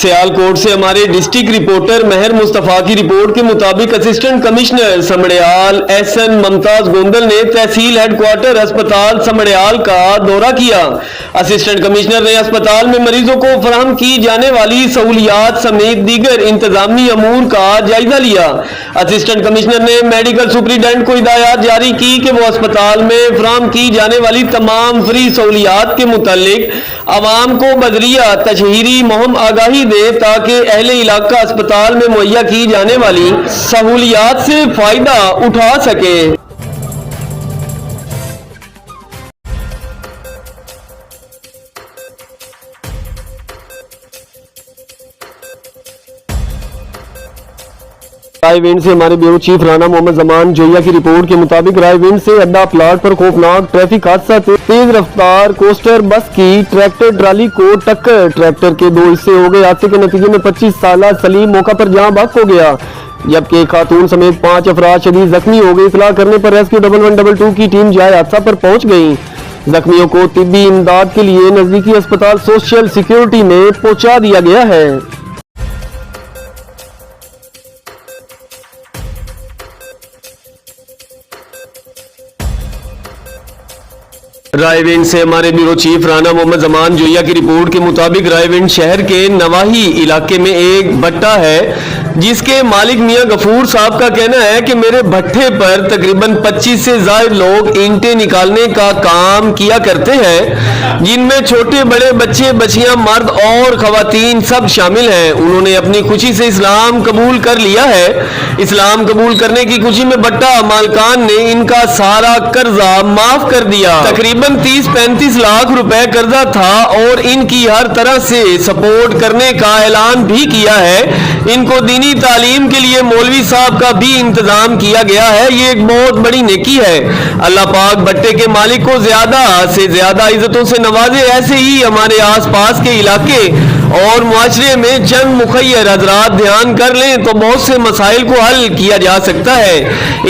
सियालकोट से हमारे district reporter महर मुस्तफा की रिपोर्ट के मुताबिक असिस्टेंट कमिश्नर समड़ियाल एसएन मुमताज गोंदल ने तहसील हेडक्वार्टर अस्पताल समड़ियाल का दौरा किया। असिस्टेंट कमिश्नर ने अस्पताल में मरीजों को फराहम की जाने वाली सहूलियात समेत दीगर इंतजामी अमूर का जायजा लिया। असिस्टेंट कमिश्नर ने मेडिकल सुपरिटेंडेंट को हिदायत जारी की कि वो अस्पताल में फराहम की जाने वाली तमाम फ्री सहूलियात के मुतालिक आवाम को बदरिया तशहीरी मुहिम आगाही दे ताकि अहले इलाका अस्पताल में मुहैया की जाने वाली सहूलियात से फायदा उठा सके। रायविंड से हमारे ब्यूरो चीफ राना मोहम्मद जमान जोया की रिपोर्ट के मुताबिक रायविंड से अड्डा प्लाट पर खौफनाक ट्रैफिक हादसा, तेज रफ्तार कोस्टर बस की ट्रैक्टर ट्राली को टक्कर, ट्रैक्टर के दो हिस्से हो गए। हादसे के नतीजे में 25 साल सलीम मौका पर जहां बहक हो गया, जबकि एक खातून समेत 5 अफराद शदीद जख्मी हो गए। इतला करने पर रेस्क्यू 1112 की टीम जाए हादसा पर पहुंच गई। जख्मियों को तिब्बी इमदाद के लिए नजदीकी अस्पताल सोशल सिक्योरिटी में पहुंचा दिया गया है। रायविंड से हमारे ब्यूरो चीफ राना मोहम्मद जमान जोया की रिपोर्ट के मुताबिक रायविंड शहर के नवाही इलाके में एक भट्टा है जिसके मालिक मियां गफूर साहब का कहना है कि मेरे भट्टे पर तकरीबन 25 से ज्यादा लोग ईंटें निकालने का काम किया करते हैं, जिनमें छोटे बड़े बच्चे बच्चियां मर्द और खवातीन सब शामिल हैं। उन्होंने अपनी खुशी से इस्लाम कबूल कर लिया है। इस्लाम कबूल करने की खुशी में भट्टा मालकान ने इनका सारा कर्जा माफ कर दिया। तकरीबन 30-35 लाख रुपए कर्जा था और इनकी हर तरह से सपोर्ट करने का ऐलान भी किया है। इनको दीनी तालीम के लिए मौलवी साहब का भी इंतजाम किया गया है। ये एक बहुत बड़ी नेकी है। अल्लाह पाक भट्टे के मालिक को ज्यादा से ज्यादा इज्जतों से नवाजे। ऐसे ही हमारे आसपास के इलाके और मुआशरे में चंद मुखैर हजरात ध्यान कर लें तो बहुत से मसाइल को हल किया जा सकता है।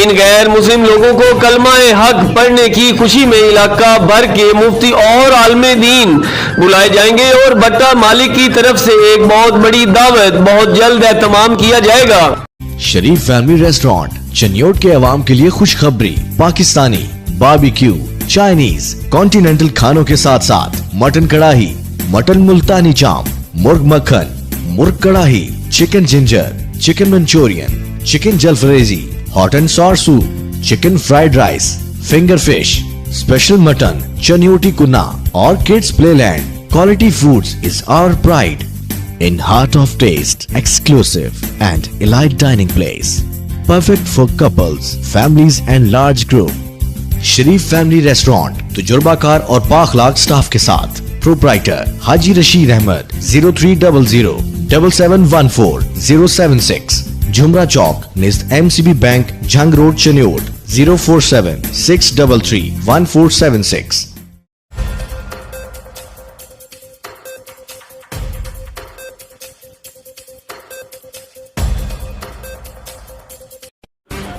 इन गैर मुस्लिम लोगों को कलमाए हक पढ़ने की खुशी में इलाका भर के मुफ्ती और आलमे दीन बुलाए जाएंगे और भट्टा मालिक की तरफ से एक बहुत बड़ी दावत बहुत जल्द एहतमाम किया जाएगा। शरीफ फैमिली रेस्टोरेंट चनियोट के अवाम के लिए खुशखबरी, पाकिस्तानी, बारबेक्यू, चाइनीज, कॉन्टिनेंटल खानों के साथ साथ मटन कढ़ाई, मटन मुल्तानी चाम, मुर्ग makhan, murgh kadai, chicken ginger, chicken Manchurian, chicken jalfrezi, hot and sour soup, chicken fried rice, finger fish, special mutton, Chinioti kunna और kids playland. Quality foods is our pride in heart of taste, exclusive and elite dining place, perfect for couples, families and large group. Sharif family restaurant तजुर्बाकार और पाखलाक staff के साथ। Proprietor Haji Rashid Ahmed 0300 7714 076, Jhumra Chowk निज़ MCB bank, Jhang road, Chiniot 047 633 1476।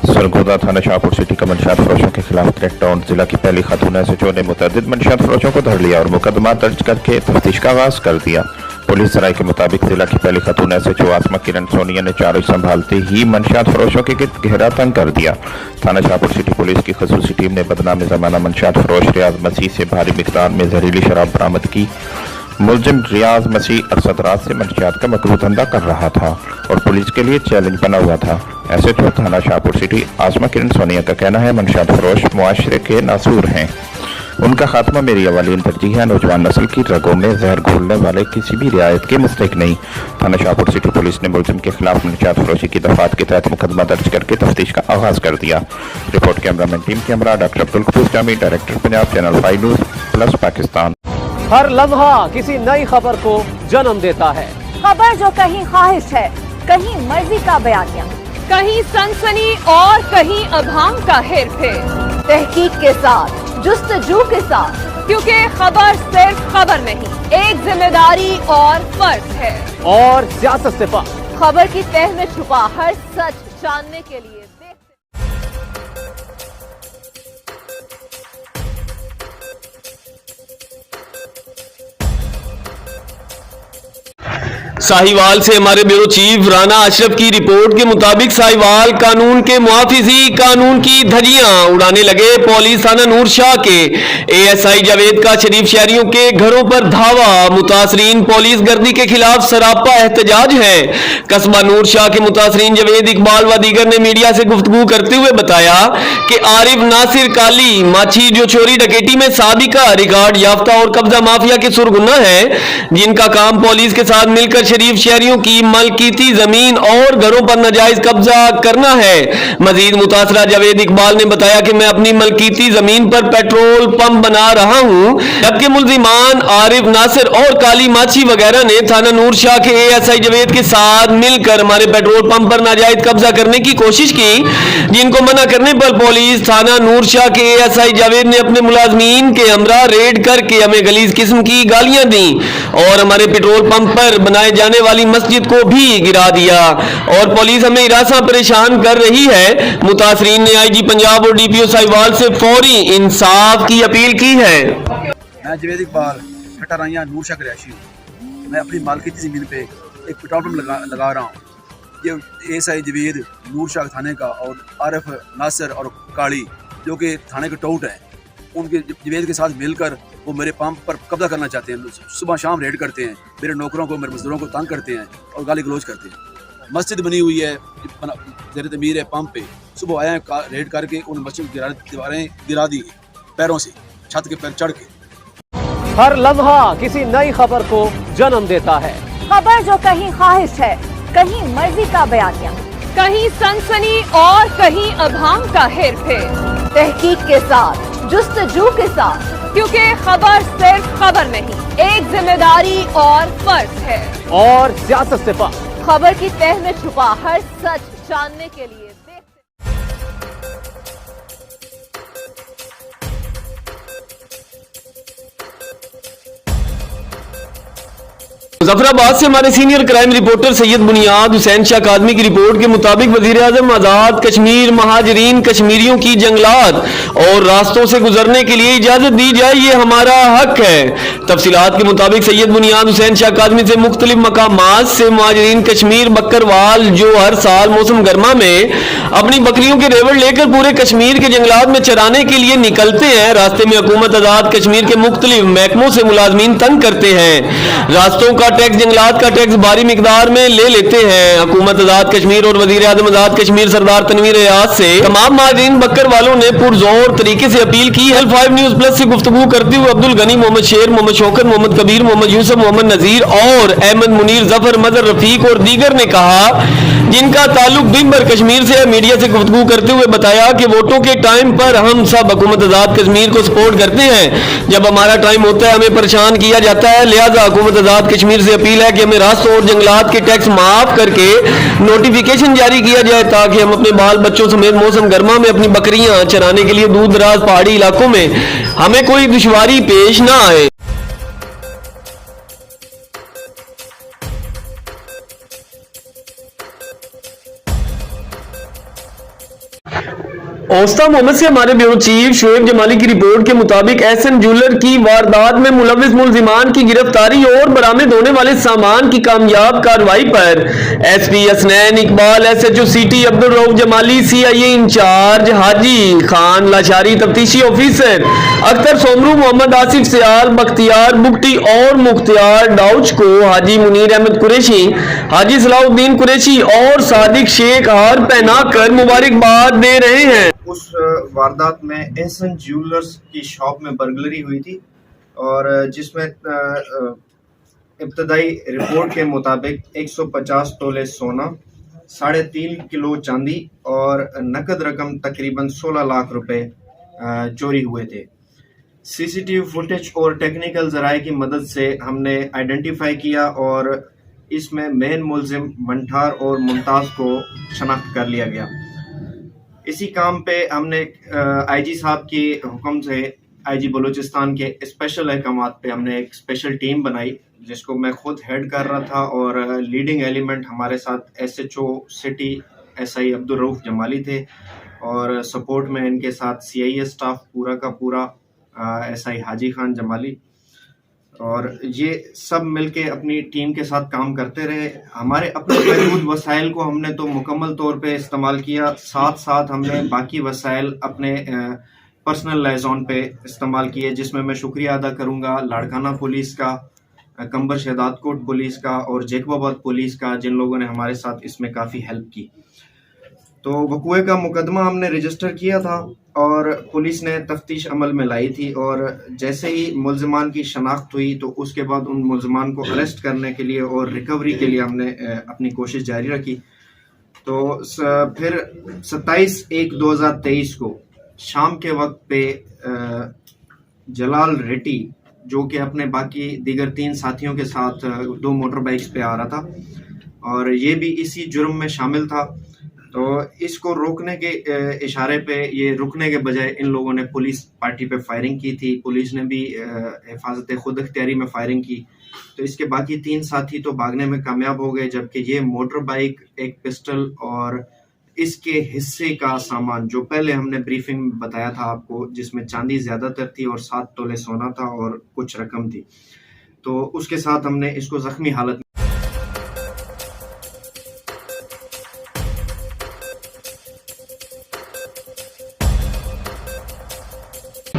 Sargodha थाना Shahpur city का मंशियात फरोशों के खिलाफ क्रैकडाउन। जिला की पहली खातून एसएचओ ने मुतअद्दिद मंशियात फरोशों को धर लिया और मुकदमा दर्ज करके तफ्तीश का आगाज कर दिया। पुलिस सराय के मुताबिक जिला की पहली खातून एसएचओ आसमा किरण सोनिया ने चारों संभालते ही मंशियात फरोशों के घेरा तंग कर दिया। थाना शाहपुर सिटी पुलिस की खसूसी टीम ने बदनाम जमाना मंशियात फरोश रियाज मसीह से भारी मिकदार में जहरीली शराब बरामद की। मुलजिम रियाज मसीह अरसद रात से मंशियात का मकरूह धंधा कर रहा था और पुलिस के लिए चैलेंज बना हुआ था। एसएचओ थाना शाहपुर सिटी आसमा किरण सोनिया का कहना है मंशियात फरोश मुआशरे के नासूर हैं। उनका खात्मा मेरी अवालीन तरजीह है। नौजवान नस्ल की रगों में जहर घोलने वाले किसी भी रियायत के मुस्तहिक नहीं। थाना शाहपुर सिटी पुलिस ने मुलजिम के खिलाफ मंशियात फरोशी की दफात के तहत मुकदमा दर्ज करके तफ्तीश का आगाज कर दिया। Report cameraman team camera doctor Abdul Kapoor Jami, director Punjab, channel 5 news plus Pakistan. हर लम्हा किसी नई खबर को जन्म देता है। खबर जो कहीं ख्वाहिश है, कहीं मर्जी का बयानिया, कहीं सनसनी और कहीं अभाम का हेरफेर। तहकीक के साथ, जुस्तजू के साथ, क्योंकि खबर सिर्फ खबर नहीं, एक जिम्मेदारी और फर्ज है। और सियासत से पार खबर की तह में छुपा हर सच जानने के लिए साहिवाल से हमारे ब्यूरो चीफ राना अशरफ की रिपोर्ट के मुताबिक साहिवाल कानून के मुहाफिजी कानून की धज्जियां उड़ाने लगे। पुलिस थाना नूर शाह के एएसआई जावेद का शरीफ शहरियों के घरों पर धावा। मुतासरीन पुलिस गर्दी के खिलाफ सरापा एहतजाज है। कस्बा नूर शाह के मुतासरीन जावेद इकबाल व दीगर ने मीडिया से गुफ्तगू करते हुए बताया कि आरिफ नासिर काली माछी जो चोरी डकैती में साबिका रिकॉर्ड याफ्ता और कब्जा माफिया के सुरगुना है, जिनका काम पुलिस के साथ मिलकर शरीफ शहरियों की मलकीती जमीन और घरों पर नाजायज कब्जा करना है। मजीद मुतासरा जावेद इकबाल ने बताया कि मैं अपनी मलकीती जमीन पर पेट्रोल पंप बना रहा हूं, जबकि मुल्जिमान आरिफ नासिर और काली माछी वगैरह ने थाना नूर शाह के एएसआई जावेद के साथ मिलकर हमारे पेट्रोल पंप पर नाजायज कब्जा करने की कोशिश की, जिनको मना करने पर पुलिस थाना नूर शाह के एएसआई जावेद ने अपने मुलाजमीन के हमरा रेड करके हमें गलीज किस्म की गालियां दी और हमारे पेट्रोल पंप पर बनाए जाने वाली मस्जिद को भी गिरा दिया और पुलिस हमें हिरासा परेशान कर रही है। मुतासरीन ने आईजी पंजाब और डीपीओ साहिवाल से फौरी इंसाफ की अपील की है। मैं जावेद इकबाल खटाराइयाँ नूर शाह का रहायशी हूँ। मैं अपनी मालकीती ज़मीन पे एक पेट्रोल पंप लगा रहा हूँ। ये एएसआई जावेद नूर शाह थाने का और आरिफ नासिर और काली जो कि थाने के टोट हैं, उनके जावेद के साथ मिलकर वो मेरे पंप पर कब्जा करना चाहते हैं। सुबह शाम रेड करते हैं, मेरे नौकरों को मेरे मजदूरों को तंग करते हैं और गाली गलौज करते हैं। मस्जिद बनी हुई है ज़ेर तमीर है पंप पे, सुबह आए हैं रेड करके उन मस्जिद दीवारें गिरा दी पैरों से, छत के पैर चढ़ के। हर लम्हा किसी नई खबर को जन्म देता है। खबर जो कहीं ख्वाहिश है, कहीं मर्जी का बयानिया, कहीं सनसनी और कहीं अभांग का हेरफेर, तहकीक के साथ, जुस्तजू के साथ, क्योंकि खबर सिर्फ खबर नहीं, एक जिम्मेदारी और फर्ज है। और सियासत से पार खबर की तह में छुपा हर सच जानने के लिए मुजफ्फराबाद से हमारे सीनियर क्राइम रिपोर्टर सैयद बुनियाद हुसैन शाह कादमी की रिपोर्ट के मुताबिक वजीर आजम आजाद कश्मीर महाजरीन कश्मीरियों की जंगलात और रास्तों से गुजरने के लिए इजाजत दी जाए, ये हमारा हक है। तफसीलात के मुताबिक सैयद बुनियाद हुसैन शाह कादमी से मुख्तलिफ मकामात से महाजरीन कश्मीर बकरवाल जो हर साल मौसम गर्मा में अपनी बकरियों के रेवड़ लेकर पूरे कश्मीर के जंगलात में चराने के लिए निकलते हैं, रास्ते में हुकूमत आजाद कश्मीर के मुख्तलिफ महकमों से मुलाजमीन तंग करते हैं। रास्तों का टैक्स, जंगलात का टैक्स भारी मिकदार में ले लेते हैं। हुकूमत आजाद कश्मीर और वजीर आजम आजाद कश्मीर सरदार तनवीर रियाज से तमाम महाजरीन बकर वालों ने पुरजोर तरीके से अपील की। L5 न्यूज प्लस से गुफ्तगू करते हुए अब्दुल गनी, मोहम्मद शेर, मोहम्मद शौकत, मोहम्मद कबीर, मोहम्मद यूसुफ, मोहम्मद नजीर और अहमद मुनीर, जफर, मजर रफीक और दीगर ने कहा, जिनका ताल्लुक दिन भर कश्मीर से, मीडिया से गुफ्तगू करते हुए बताया कि वोटों के टाइम पर हम सब हुकूमत आजाद कश्मीर को सपोर्ट करते हैं। जब हमारा टाइम होता है हमें परेशान किया जाता है, लिहाजा हुकूमत आजाद कश्मीर से अपील है कि हमें रास्तों और जंगलात के टैक्स माफ करके नोटिफिकेशन जारी किया जाए ताकि हम अपने बाल बच्चों समेत मौसम गर्मा में अपनी बकरियां चराने के लिए दूर दराज पहाड़ी इलाकों में हमें कोई दुश्वारी पेश ना आए। औस्ता मोहम्मद से हमारे ब्यूरो चीफ शोएब जमाली की रिपोर्ट के मुताबिक एसएन ज्वेलर की वारदात में मुलविस मुल्जिमान की गिरफ्तारी और बरामद होने वाले सामान की कामयाब कार्रवाई पर SP Hasnain Iqbal, SHO city Abdul Rauf Jamali, CIA incharge Haji Khan Lachari, तफ्तीशी ऑफिसर अख्तर सोमरू, मोहम्मद आसिफ सियाल, बख्तियार बुगटी और मुख्तियार डाउच को हाजी मुनीर अहमद कुरैशी, हाजी सलाउद्दीन कुरैशी और सादिक शेख हार पहनाकर मुबारकबाद दे रहे हैं। उस वारदात में एहसन ज्वेलर्स की शॉप में बर्गलरी हुई थी और जिसमें इब्तदाई रिपोर्ट के मुताबिक 150 तोले सोना, 3.5 किलो चांदी और नकद रकम तकरीबन 16 लाख रुपए चोरी हुए थे। सीसीटीवी फुटेज और टेक्निकल ज़राए की मदद से हमने आइडेंटिफाई किया और इसमें मेन मुल्जिम मंठार और मुमताज़ को शनाख्त कर लिया गया। इसी काम पे हमने आईजी साहब के हुक्म से आईजी बलूचिस्तान के स्पेशल अहकामात पे हमने एक स्पेशल टीम बनाई जिसको मैं खुद हेड कर रहा था और लीडिंग एलिमेंट हमारे साथ SHO city SI Abdul Rauf Jamali थे और सपोर्ट में इनके साथ सीआईए स्टाफ पूरा का पूरा एसआई हाजी खान जमाली और ये सब मिलके अपनी टीम के साथ काम करते रहे। हमारे अपने मौजूद वसाइल को हमने तो मुकम्मल तौर पे इस्तेमाल किया, साथ साथ हमने बाकी वसाइल अपने पर्सनल लाइजॉन पे इस्तेमाल किए, जिसमें मैं शुक्रिया अदा करूँगा लाड़काना पुलिस का, कंबर शहदादकोट पुलिस का और जैकबाबाद पुलिस का, जिन लोगों ने हमारे साथ इसमें काफ़ी हेल्प की। तो वक़ूए का मुकदमा हमने रजिस्टर किया था और पुलिस ने तफ्तीश अमल में लाई थी, और जैसे ही मुल्ज़िमान की शनाख्त हुई तो उसके बाद उन मुल्ज़िमान को अरेस्ट करने के लिए और रिकवरी के लिए हमने अपनी कोशिश जारी रखी। तो फिर 27/1/2023 को शाम के वक्त पे जलाल रेड्डी, जो कि अपने बाकी दीगर 3 साथियों के साथ 2 मोटर बाइक्स पे आ रहा था और ये भी इसी जुर्म में शामिल था। तो इसको रोकने के इशारे पे, ये रुकने के बजाय इन लोगों ने पुलिस पार्टी पे फायरिंग की थी। पुलिस ने भी हिफाजत खुद इख्तियारी में फायरिंग की। तो इसके बाकी 3 साथी तो भागने में कामयाब हो गए, जबकि ये मोटर बाइक, एक पिस्टल और इसके हिस्से का सामान, जो पहले हमने ब्रीफिंग में बताया था आपको, जिसमें चांदी ज़्यादातर थी और 7 तोले सोना था और कुछ रकम थी, तो उसके साथ हमने इसको ज़ख्मी हालत में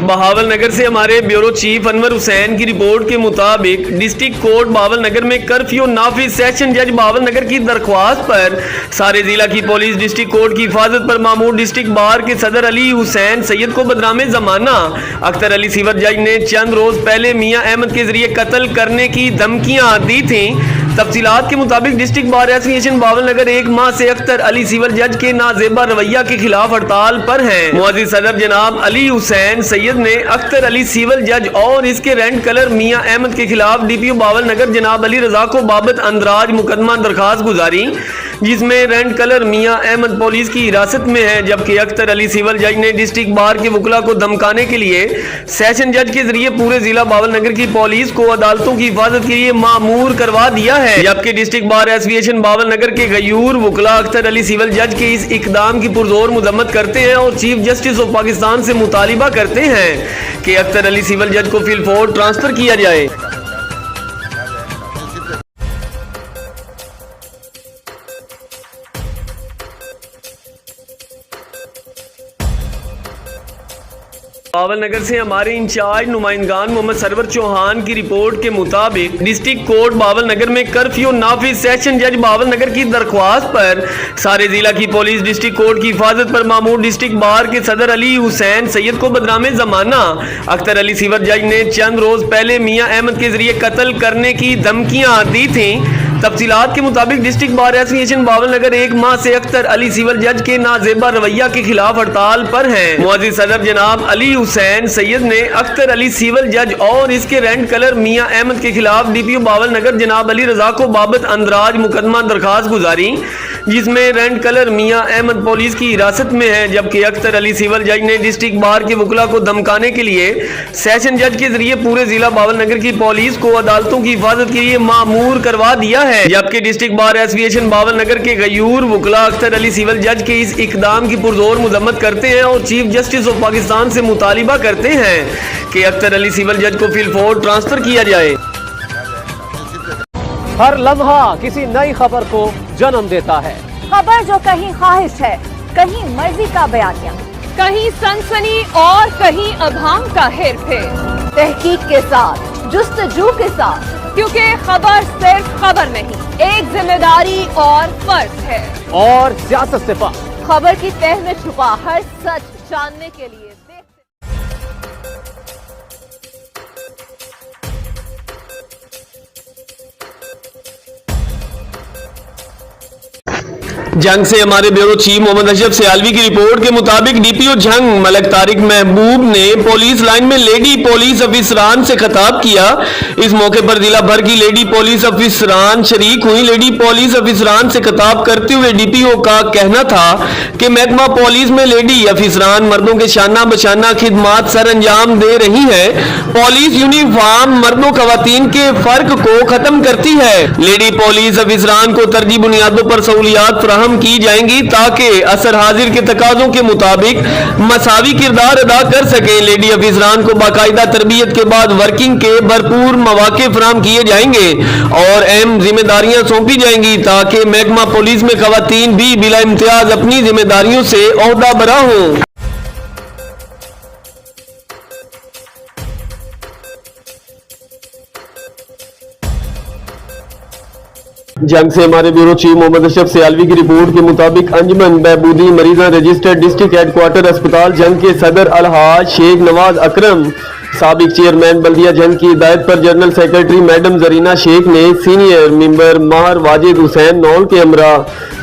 बहावल नगर से हमारे ब्यूरो चीफ अनवर हुसैन की रिपोर्ट के मुताबिक डिस्ट्रिक्ट कोर्ट बहावल नगर में कर्फ्यू नाफिज। सेशन जज बहावल नगर की दरख्वास्त पर सारे जिला की पुलिस डिस्ट्रिक्ट कोर्ट की हिफाजत पर मामूर डिस्ट्रिक्ट बार के सदर अली हुसैन सैयद को बदनामे जमाना अख्तर अली सीवर जज ने चंद रोज पहले मियां अहमद के जरिए कत्ल करने की धमकियां दी थी। तफसीलात के मुताबिक डिस्ट्रिक्ट बार एसोसिएशन बहावल नगर 1 माह से अख्तर अली सीवर जज के नाजेबा रवैया के खिलाफ हड़ताल पर है। मुअज़्ज़िज़ सदर जनाब अली हुसैन सैयद ने अख्तर अली सिविल जज और इसके रेंट कलर मियां अहमद के खिलाफ डीपीओ बहावल नगर जनाब अली रजा को बाबत अंदराज मुकदमा दरखास्त गुजारी, जिसमें रेंट कलर मियां अहमद पुलिस की हिरासत में है, जबकि अख्तर अली सिविल जज ने डिस्ट्रिक्ट बार के वकला को धमकाने के लिए सेशन जज के जरिए पूरे जिला बहावल नगर की पुलिस को अदालतों की हिफाजत के लिए मामूर करवा दिया है। जबकि डिस्ट्रिक्ट बार एसोसिएशन बहावल नगर के गयूर वकला अख्तर अली सिविल जज के इस इकदाम की पुरजोर मजम्मत करते हैं और चीफ जस्टिस ऑफ पाकिस्तान से मुतालिबा करते हैं कि अख्तर अली सिविल जज को फिलफौर ट्रांसफर किया जाए। बहावल नगर से हमारे इंचार्ज नुमाइंदगान मोहम्मद सरवर चौहान की रिपोर्ट के मुताबिक डिस्ट्रिक्ट कोर्ट बहावल नगर में कर्फ्यू नाफिज। सेशन जज बहावल नगर की दरख्वास्त पर सारे जिला की पुलिस डिस्ट्रिक्ट कोर्ट की हिफाजत पर मामूर डिस्ट्रिक्ट बार के सदर अली हुसैन सैयद को बदनामे जमाना अख्तर अली सीवर जज ने चंद रोज पहले मियां अहमद के जरिए कत्ल करने की धमकियां दी थी। तफसीलात के मुताबिक डिस्ट्रिक्ट बार एसोसिएशन बहावल नगर 1 माह से अख्तर अली सिविल जज के नाजेबा रवैया के खिलाफ हड़ताल पर है। मुअज़्ज़िज़ सदर जनाब अली हुसैन सैयद ने अख्तर अली सिविल जज और इसके रेंट कलर मियां अहमद के खिलाफ डीपीओ बहावल नगर जनाब अली रजा को बाबत अंदराज मुकदमा दरखास्त गुजारी, जिसमें रेंट कलर मियां अहमद पुलिस की हिरासत में है, जबकि अख्तर अली सिविल जज ने डिस्ट्रिक्ट बार के वकला को धमकाने के लिए सेशन जज के जरिए पूरे जिला बहावल नगर की पुलिस को अदालतों की हिफाजत के लिए मामूर करवा दिया है। जबकि डिस्ट्रिक्ट बार एसोसिएशन बहावल नगर के गयूर वकला अख्तर अली सिविल जज के इस इकदाम की पुरजोर मजम्मत करते हैं और चीफ जस्टिस ऑफ पाकिस्तान से मुतालिबा करते हैं कि अख्तर अली सिविल जज को फिलफौर ट्रांसफर किया जाए। हर लम्हा किसी नई खबर को जन्म देता है। खबर जो कहीं ख्वाहिश है, कहीं मर्जी का बयानिया, कहीं सनसनी और कहीं अभाम का हेरफेर, तहकीक के साथ, जुस्तजू के साथ, क्योंकि खबर सिर्फ खबर नहीं, एक जिम्मेदारी और फर्ज है। और सियासत से पार खबर की तह में छुपा हर सच जानने के लिए जंग से हमारे ब्यूरो चीफ मोहम्मद अशरफ सियालवी की रिपोर्ट के मुताबिक डीपीओ जंग मलक तारिक महबूब ने पुलिस लाइन में लेडी पुलिस अफिसरान से खिताब किया। इस मौके पर जिला भर की लेडी पुलिस अफिसरान शरीक हुई। लेडी पुलिस अफिसरान से खिताब करते हुए डीपीओ का कहना था कि महकमा पुलिस में लेडी अफिसरान मर्दों के शाना बशाना खिदमात सर अंजाम दे रही है। पुलिस यूनिफॉर्म मर्दों खवातीन के फर्क को खत्म करती है। लेडी पुलिस अफिसरान को तरजीह बुनियादों पर सहूलियात फराहम की जाएंगी ताकि असर हाजिर के तकाजों के मुताबिक मसावी किरदार अदा कर सकें। लेडी अफिसरान को बाकायदा तरबियत के बाद वर्किंग के भरपूर मौके फराहम किए जाएंगे और अहम जिम्मेदारियां सौंपी जाएंगी ताकि महकमा पुलिस में खवातीन भी बिला इम्तियाज अपनी जिम्मेदारियों से ओहदा बरा हों। जंग से हमारे ब्यूरो चीफ मोहम्मद अशरफ सियालवी की रिपोर्ट के मुताबिक अंजुमन बहबूदी मरीजा रजिस्टर्ड डिस्ट्रिक्ट हेडक्वार्टर अस्पताल जंग के सदर अलहाज शेख नवाज अकरम साबिक चेयरमैन बल्दिया जंग की हिदायत पर general secretary madam Zarina Sheikh ने सीनियर मेंबर माहर वाजिद हुसैन नौल के हमरा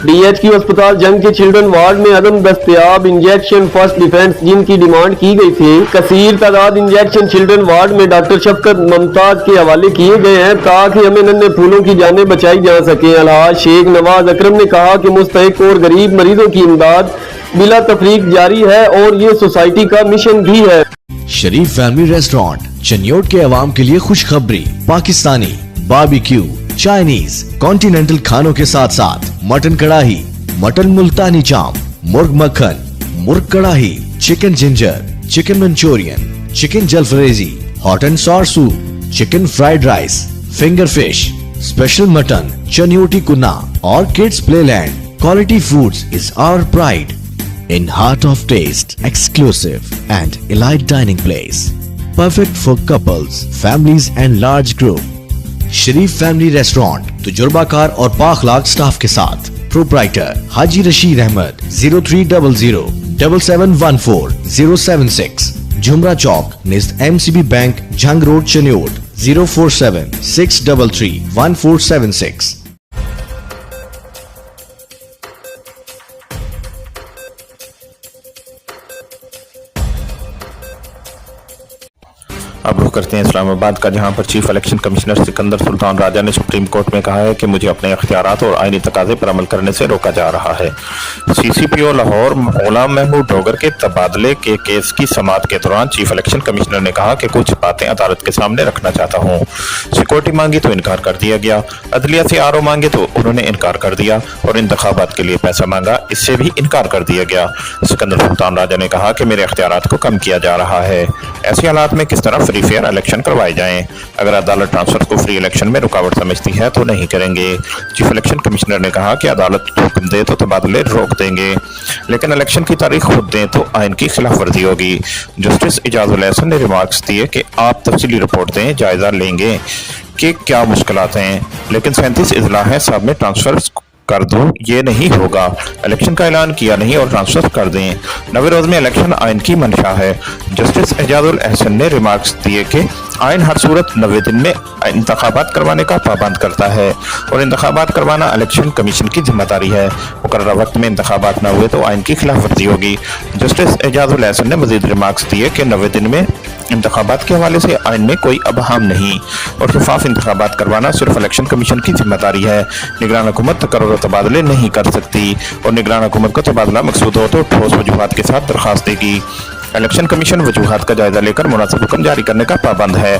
DHQ अस्पताल जंग के चिल्ड्रन वार्ड में अदम दस्तयाब इंजेक्शन फर्स्ट डिफेंस जिनकी डिमांड की गई थी कसीर तादाद इंजेक्शन चिल्ड्रन वार्ड में डॉक्टर शफकत मुमताज के हवाले किए गए हैं ताकि हमें नन्हे फूलों की जानें बचाई जा सके। अलहाज शेख नवाज अकरम ने कहा कि मुस्तहिक और गरीब मरीजों की इमदाद बिला तफरीक जारी है और ये सोसाइटी का मिशन भी है। शरीफ फैमिली रेस्टोरेंट चनियोट के अवाम के लिए खुशखबरी, पाकिस्तानी, बारबेक्यू, चाइनीज, कॉन्टिनेंटल खानों के साथ साथ मटन कढ़ाई, मटन मुल्तानी चाम, मुर्ग makhan, murgh kadai, chicken ginger, chicken Manchurian, chicken jalfrezi, hot and sour soup, chicken fried rice, finger fish, special mutton, Chinioti kunna और kids playland. Quality foods is our pride in heart of taste, exclusive and elite dining place, perfect for couples, families and large group। Sharif family restaurant तजुर्बाकार और पाखलाक staff के साथ, proprietor Haji Rashid Ahmed, 0300 7714 076, Jhumra Chowk निज़ MCB bank, Jhang road, Chiniot, 047 633 1476। अब रुख करते हैं इस्लामाबाद का, जहां पर chief election commissioner Sikandar Sultan Raja ने सुप्रीम कोर्ट में कहा है कि मुझे अपने अख्तियारात और आईनी तकाजे पर अमल करने से रोका जा रहा है। CCPO लाहौर गुलाम महमूद डोगर के तबादले के केस की समाअत के दौरान चीफ इलेक्शन कमिश्नर ने कहा कि कुछ बातें अदालत के सामने रखना चाहता हूँ। सिक्योरिटी मांगी तो इनकार कर दिया गया, अदलिया से RO मांगे तो उन्होंने इनकार कर दिया और इंतखाबात के लिए पैसा मांगा, इससे भी इनकार कर दिया गया। सिकंदर सुल्तान राजा ने कहा कि मेरे अख्तियारात को कम किया जा रहा है। ऐसे हालात में किस तरह फ्री फेयर इलेक्शन करवाए जाएं? अगर अदालत ट्रांसफर को फ्री इलेक्शन में रुकावट समझती है तो नहीं करेंगे। चीफ इलेक्शन कमिश्नर ने कहा कि अदालत हुक्म दे तो तबादले रोक देंगे, लेकिन इलेक्शन की तारीख खुद दें तो आइन की खिलाफ वर्जी होगी। जस्टिस इजाजुल एहसन ने रिमार्क्स दिए कि आप तफसीली रिपोर्ट दें, जायजा लेंगे कि क्या मुश्किलात हैं, लेकिन 37 इजला है, सब में ट्रांसफर कर दो ये नहीं होगा। इलेक्शन का ऐलान किया नहीं और ट्रांसफर कर दें। 90 रोज में इलेक्शन आइन की मंशा है। जस्टिस एजाजुल एहसन ने रिमार्क्स दिए कि आइन हर सूरत 90 दिन में इंतखाबात करवाने का पाबंद करता है और इंतखाबात करवाना इलेक्शन कमीशन की जिम्मेदारी है। मुकर्रर वक्त में इंतखाबात न हुए तो आइन की खिलाफ वर्जी होगी। जस्टिस एजाजुल एहसन ने मजीद रिमार्क्स दिए कि 90 दिन में इंतखाबात के हवाले से आइन में कोई अबहाम नहीं और शफाफ इंतखाबात करवाना सिर्फ इलेक्शन कमीशन की जिम्मेदारी है। निगरान हुकूमत तकर्रुर तबादले नहीं कर सकती और निगरान हुकूमत को तबादला मकसूद हो तो ठोस वजूहात के साथ दरखास्त देगी। इलेक्शन कमीशन वजूहात का जायजा लेकर मुनासिब हुक्म जारी करने का पाबंद है।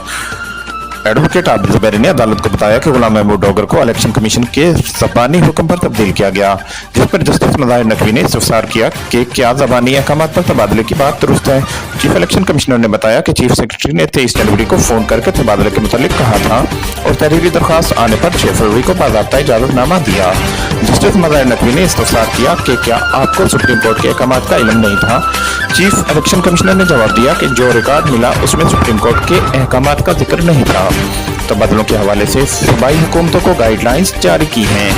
एडवोकेट आबिद ज़ुबैरी ने अदालत को बताया कि गुलाम महमूद डोगर को इलेक्शन कमीशन के ज़बानी हुक्म पर तब्दील किया गया, जिस पर जस्टिस मज़ाहिर नकवी ने इस्तफसार किया कि क्या ज़बानी अहकामात पर तबादले की बात दुरुस्त है। चीफ इलेक्शन कमिश्नर ने बताया कि चीफ सेक्रेटरी ने 23 जनवरी को फ़ोन करके तबादले के मुतालिक कहा था और तहरीरी दरख्वास्त आने पर 6 फरवरी को बाज़ाब्ता इजाज़तनामा दिया। जस्टिस मज़ाहिर नकवी ने इस्तफसार किया कि क्या आपको सुप्रीम कोर्ट के अहकामात का इल्म नहीं था। चीफ इलेक्शन कमिश्नर ने जवाब दिया कि जो रिकॉर्ड मिला उसमें सुप्रीम कोर्ट के अहकामात का जिक्र नहीं था। तबादलों के हवाले से सूबाई हुकूमतों को गाइडलाइंस जारी की हैं।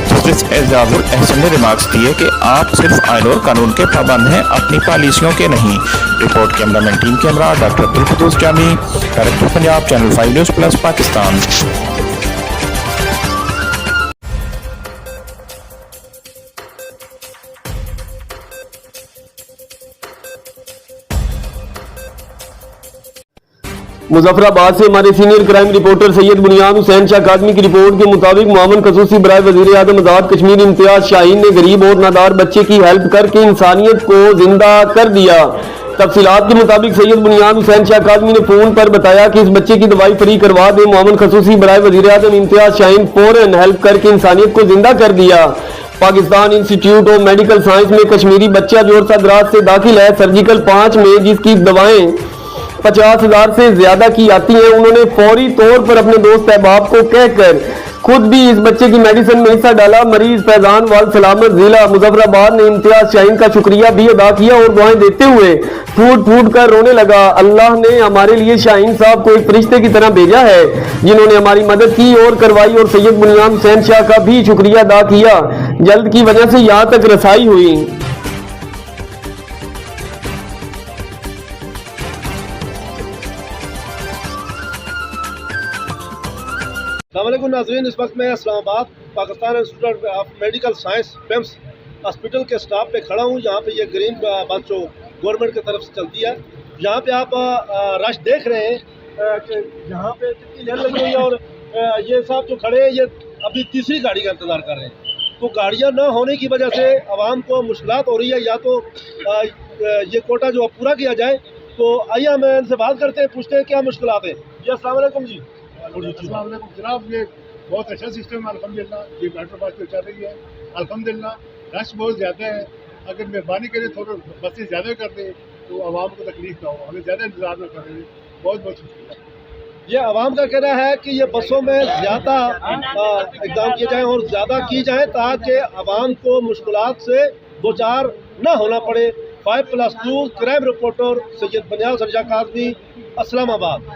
जस्टिस एजाजुल एहसन ने रिमार्क्स दिए कि आप सिर्फ आइन और कानून के पाबंद हैं, अपनी पॉलिसियों के नहीं। Report cameraman team camera doctor Abdul Quddus Jami, director Punjab, channel 5 news plus Pakistan. Muzaffarabad से हमारे सीनियर क्राइम रिपोर्टर सैयद बुनियाद हुसैन शाह कादमी की रिपोर्ट के मुताबिक मोहम्मद खसूसी बराए वजीर आज़म आज़ाद कश्मीर इम्तियाज शाहीन ने गरीब और नादार बच्चे की हेल्प करके इंसानियत को जिंदा कर दिया। तफसीलात के मुताबिक सैयद बुनियाद हुसैन शाह कादमी ने फोन पर बताया कि इस बच्चे की दवाई फ्री करवा दे। मोहम्मद खसूसी बराए वजीर आज़म इम्तियाज शाहीन फौरन हेल्प करके इंसानियत को जिंदा कर दिया। Pakistan institute of medical science में कश्मीरी बच्चा जो दराज से दाखिल है सर्जिकल 5 में, जिसकी दवाएं 50,000 से ज्यादा की आती हैं। उन्होंने फौरी तौर पर अपने दोस्त अहबाब को कहकर खुद भी इस बच्चे की मेडिसिन में हिस्सा डाला। मरीज फैजान वाल सलामत जिला मुजफ्फराबाद ने इम्तियाज शाहीन का शुक्रिया भी अदा किया और दुआएं देते हुए फूट फूट कर रोने लगा। अल्लाह ने हमारे लिए शाहीन साहब को एक फरिश्ते की तरह भेजा है जिन्होंने हमारी मदद की और करवाई, और सैयद बुनियाद हुसैन शाह का भी शुक्रिया अदा किया। जल्द की वजह से यहाँ तक रसाई हुई। अस्सलामुअलैकुम नाज़रीन, इस वक्त मैं Islamabad Pakistan institute of medical science PIMS hospital के स्टाफ पे खड़ा हूँ। यहाँ पे ये ग्रीन बस जो गवर्नमेंट की तरफ से चलती है, यहाँ पे आप रश देख रहे हैं कि यहाँ पे कितनी लाइन लगी हुई है। और ये साहब जो खड़े हैं ये अभी तीसरी गाड़ी का इंतज़ार कर रहे हैं। तो गाड़ियाँ ना होने की वजह से आवाम को मुश्किलात हो रही है, या तो ये कोटा जो पूरा किया जाए। तो आइए हम इनसे बात करते हैं, पूछते हैं क्या मुश्किलात है। जी अस्सलाम वालेकुम जी। जनाब, ये बहुत अच्छा सिस्टम है अल्हम्दुलिल्लाह। ये मेट्रो बस तो चल रही है अल्हम्दुलिल्लाह। रश बहुत ज़्यादा है, अगर मेहरबानी करें थोड़ा बसें ज़्यादा कर दें तो आवाम को तकलीफ ना हो, हमें ज़्यादा इंतजार न करें। बहुत बहुत शुक्रिया। ये आवाम का कहना है कि ये बसों में ज़्यादा इक़दाम किए जाएँ और ज़्यादा की जाए ताकि आवाम को मुश्किलात से दो चार न होना पड़े। 5+2 क्राइम रिपोर्टर सैयद बुनियाद हुसैन शाह काज़मी, इस्लामाबाद।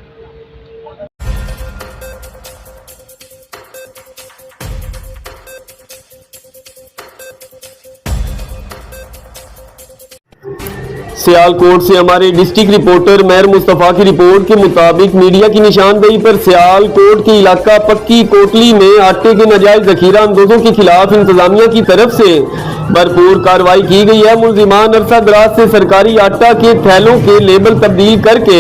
सियालकोट से हमारे डिस्ट्रिक्ट रिपोर्टर मेहर मुस्तफ़ा की रिपोर्ट के मुताबिक मीडिया की निशानदेही पर सियालकोट के इलाका पक्की कोटली में आटे के नाजायज जखीरा अंदोजों के खिलाफ इंतजामिया की तरफ से भरपूर कार्रवाई की गई है। मुलजिमान अरसा दराज से सरकारी आटा के थैलों के लेबल तब्दील करके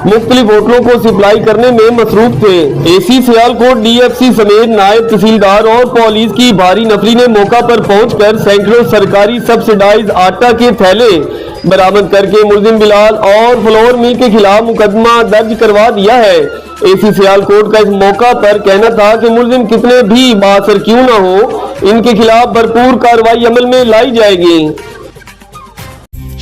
मुख्तलिफ होटलों को सप्लाई करने में मसरूफ थे। एसी सियालकोट डीएफसी समेत नायब तहसीलदार और पुलिस की भारी नफरी ने मौका पर पहुंचकर सैकड़ों सरकारी सब्सिडाइज आटा के थैले बरामद करके मुलजिम बिलाल और फ्लोर मिल के खिलाफ मुकदमा दर्ज करवा दिया है। एसी सियालकोट का इस मौका पर कहना था कि मुलजिम कितने भी बासर क्यों ना हो, इनके खिलाफ भरपूर कार्रवाई अमल में लाई जाएगी।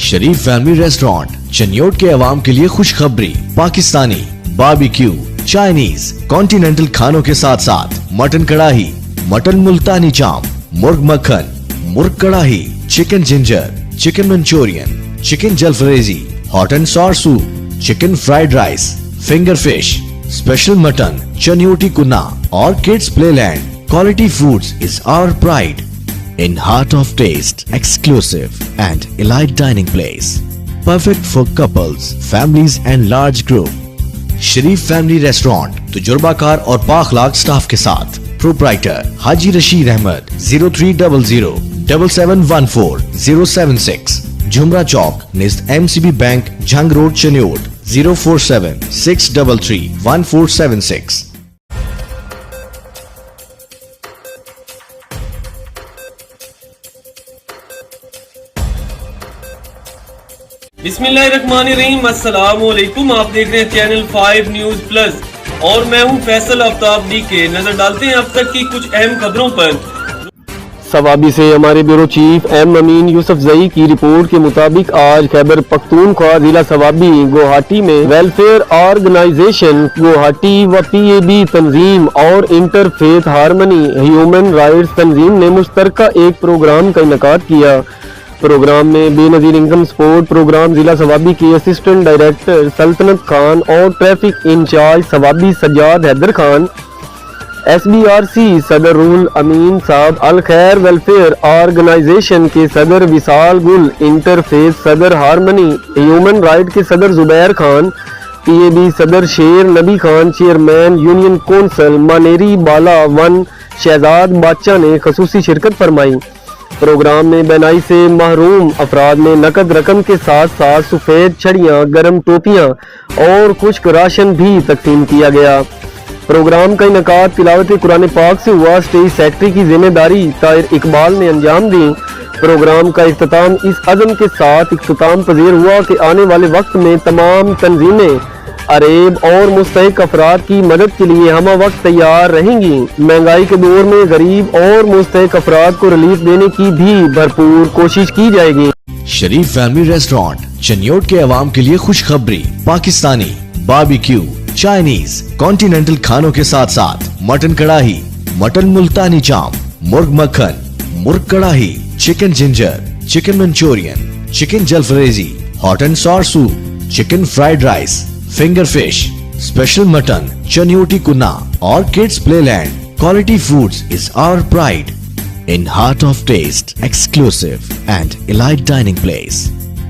शरीफ फैमिली रेस्टोरेंट चनियोट के अवाम के लिए खुशखबरी। पाकिस्तानी, बारबेक्यू, चाइनीज, कॉन्टिनेंटल खानों के साथ साथ मटन कढ़ाई, मटन मुल्तानी चाम, मुर्ग makhan, murgh kadai, chicken ginger, chicken Manchurian, chicken jalfrezi, hot and sour soup, chicken fried rice, finger fish, special mutton, Chinioti kunna और kids playland. Quality Foods is our pride in heart of taste, exclusive and elite dining place. Perfect for couples, families and large group. Sharif family restaurant तजुर्बाकार और पाखलाक staff के साथ। Proprietor Haji Rashid Ahmed 0300 7714 076, Jhumra Chowk निज़ MCB bank, Jhang road, Chiniot 047 633 1476। बिस्मिल्लाहिर्रहमानिर्रहीम, अस्सलाम वालेकुम। आप देख रहे हैं चैनल 5 न्यूज प्लस और मैं हूं फैसल आफ्ताब डी के। नजर डालते हैं अब तक की कुछ अहम खबरों पर। सवाबी से हमारे ब्यूरो चीफ एम अमीन यूसुफ जई की रिपोर्ट के मुताबिक आज खैबर पख्तूनख्वा जिला सवाबी गुवाहाटी में वेलफेयर ऑर्गेनाइजेशन गुवाहाटी व PAB तंजीम और इंटरफेथ हारमनी ह्यूमन राइट्स तंजीम ने मुश्तरका एक प्रोग्राम का इनेकाद किया। प्रोग्राम में बेनजीर इनकम सपोर्ट प्रोग्राम जिला सवाबी के असिस्टेंट डायरेक्टर सल्तनत खान और traffic incharge Swabi Sajjad Haider Khan, SBRC सदर रूल अमीन साहब, अल खैर वेलफेयर ऑर्गेनाइजेशन के सदर विसाल गुल, इंटरफेस सदर हारमनी, ह्यूमन राइट के सदर जुबैर खान, PAB सदर शेर नबी Khan, chairman union council Maneri बाला वन शहजाद बादशाह ने खसूसी शिरकत फरमाई। प्रोग्राम में बेनाई से महरूम अफराद में नकद रकम के साथ साथ सफेद छड़ियाँ, गर्म टोपियाँ और खुश्क राशन भी तकसीम किया गया। प्रोग्राम का इनेकाद तिलावत कुरान पाक से हुआ। स्टेज सेक्रेटरी की जिम्मेदारी ताहिर इकबाल ने अंजाम दी। प्रोग्राम का इख्तिताम इस अज़म के साथ इख्तिताम पजीर हुआ कि आने वाले वक्त में तमाम तंजीमें अरेब और मुस्तहिक अफराद की मदद के लिए हम वक्त तैयार रहेंगी। महंगाई के दौर में गरीब और मुस्तहिक अफराद को रिलीफ देने की भी भरपूर कोशिश की जाएगी। शरीफ फैमिली रेस्टोरेंट चनियोट के अवाम के लिए खुशखबरी। पाकिस्तानी, बारबेक्यू, चाइनीज, कॉन्टिनेंटल खानों के साथ साथ मटन कढ़ाई, मटन मुल्तानी चाम, मुर्ग makhan, murgh kadai, chicken ginger, chicken Manchurian, chicken jalfrezi, hot and sour soup, chicken fried rice, finger fish, special mutton, Chinioti kunna और kids playland. Quality foods is our pride in heart of taste, exclusive and elite dining place,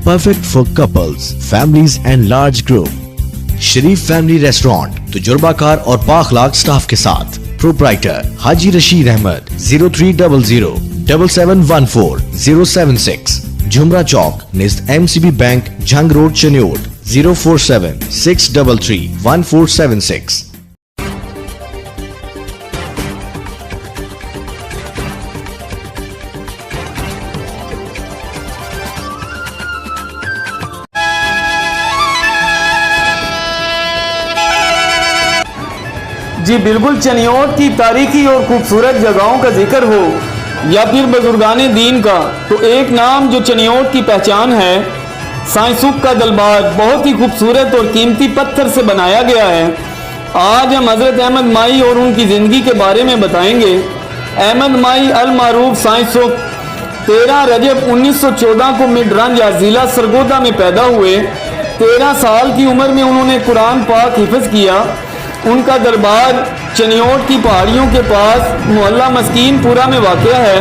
perfect for couples, families and large group। Sharif family restaurant तजुर्बाकार और पाखलाक staff के साथ। Proprietor Haji Rashid Ahmed 0300 7714 076, Jhumra Chowk निज़ MCB bank, Jhang road, Chiniot 047 633 1476। जी बिल्कुल, चनियोट की तारीखी और खूबसूरत जगहों का जिक्र हो या फिर बुजुर्गाने दीन का, तो एक नाम जो चनियोट की पहचान है, साइंसुक का दलबार बहुत ही खूबसूरत और कीमती पत्थर से बनाया गया है। आज हम हज़रत अहमद माई और उनकी ज़िंदगी के बारे में बताएंगे। अहमद माई अल मारूफ साइंसुक 13 रजब 1914 को मिडरंजा ज़िला सरगोदा में पैदा हुए। 13 साल की उम्र में उन्होंने कुरान पाक हिफ्ज़ किया। उनका दरबार चनियोट की पहाड़ियों के पास मोहल्ला मस्कीनपुरा में वाक़या है।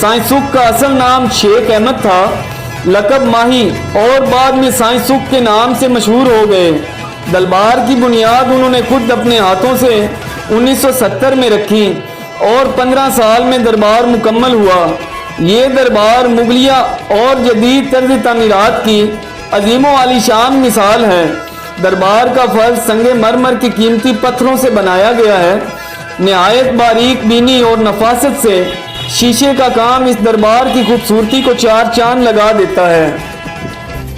साइंसुक का असल नाम शेख अहमद था, लक़ब माही, और बाद में साइंसुक के नाम से मशहूर हो गए। दरबार की बुनियाद उन्होंने खुद अपने हाथों से 1970 में रखी और 15 साल में दरबार मुकम्मल हुआ। ये दरबार मुगलिया और जदीद तर्ज तामीरात की अजीमो आलीशान मिसाल है। दरबार का फर्श संगे मरमर के कीमती पत्थरों से बनाया गया है। निहायत बारीक बीनी और नफासत से शीशे का काम इस दरबार की खूबसूरती को चार चांद लगा देता है।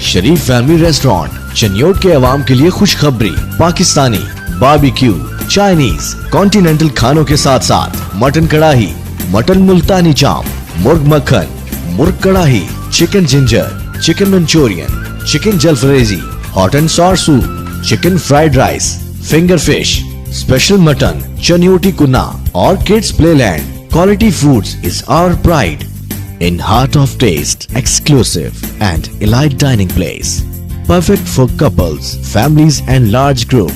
शरीफ फैमिली रेस्टोरेंट चनियोट के अवाम के लिए खुशखबरी। पाकिस्तानी, बारबेक्यू, चाइनीज, कॉन्टिनेंटल खानों के साथ साथ मटन कढ़ाई, मटन मुल्तानी चाम, मुर्ग makhan, murgh kadai, chicken ginger, chicken Manchurian, chicken jalfrezi, hot and sour soup, chicken fried rice, finger fish, special mutton, Chinioti kunna और kids playland. Quality foods is our pride in heart of taste, exclusive and elite dining place, perfect for couples, families and large group।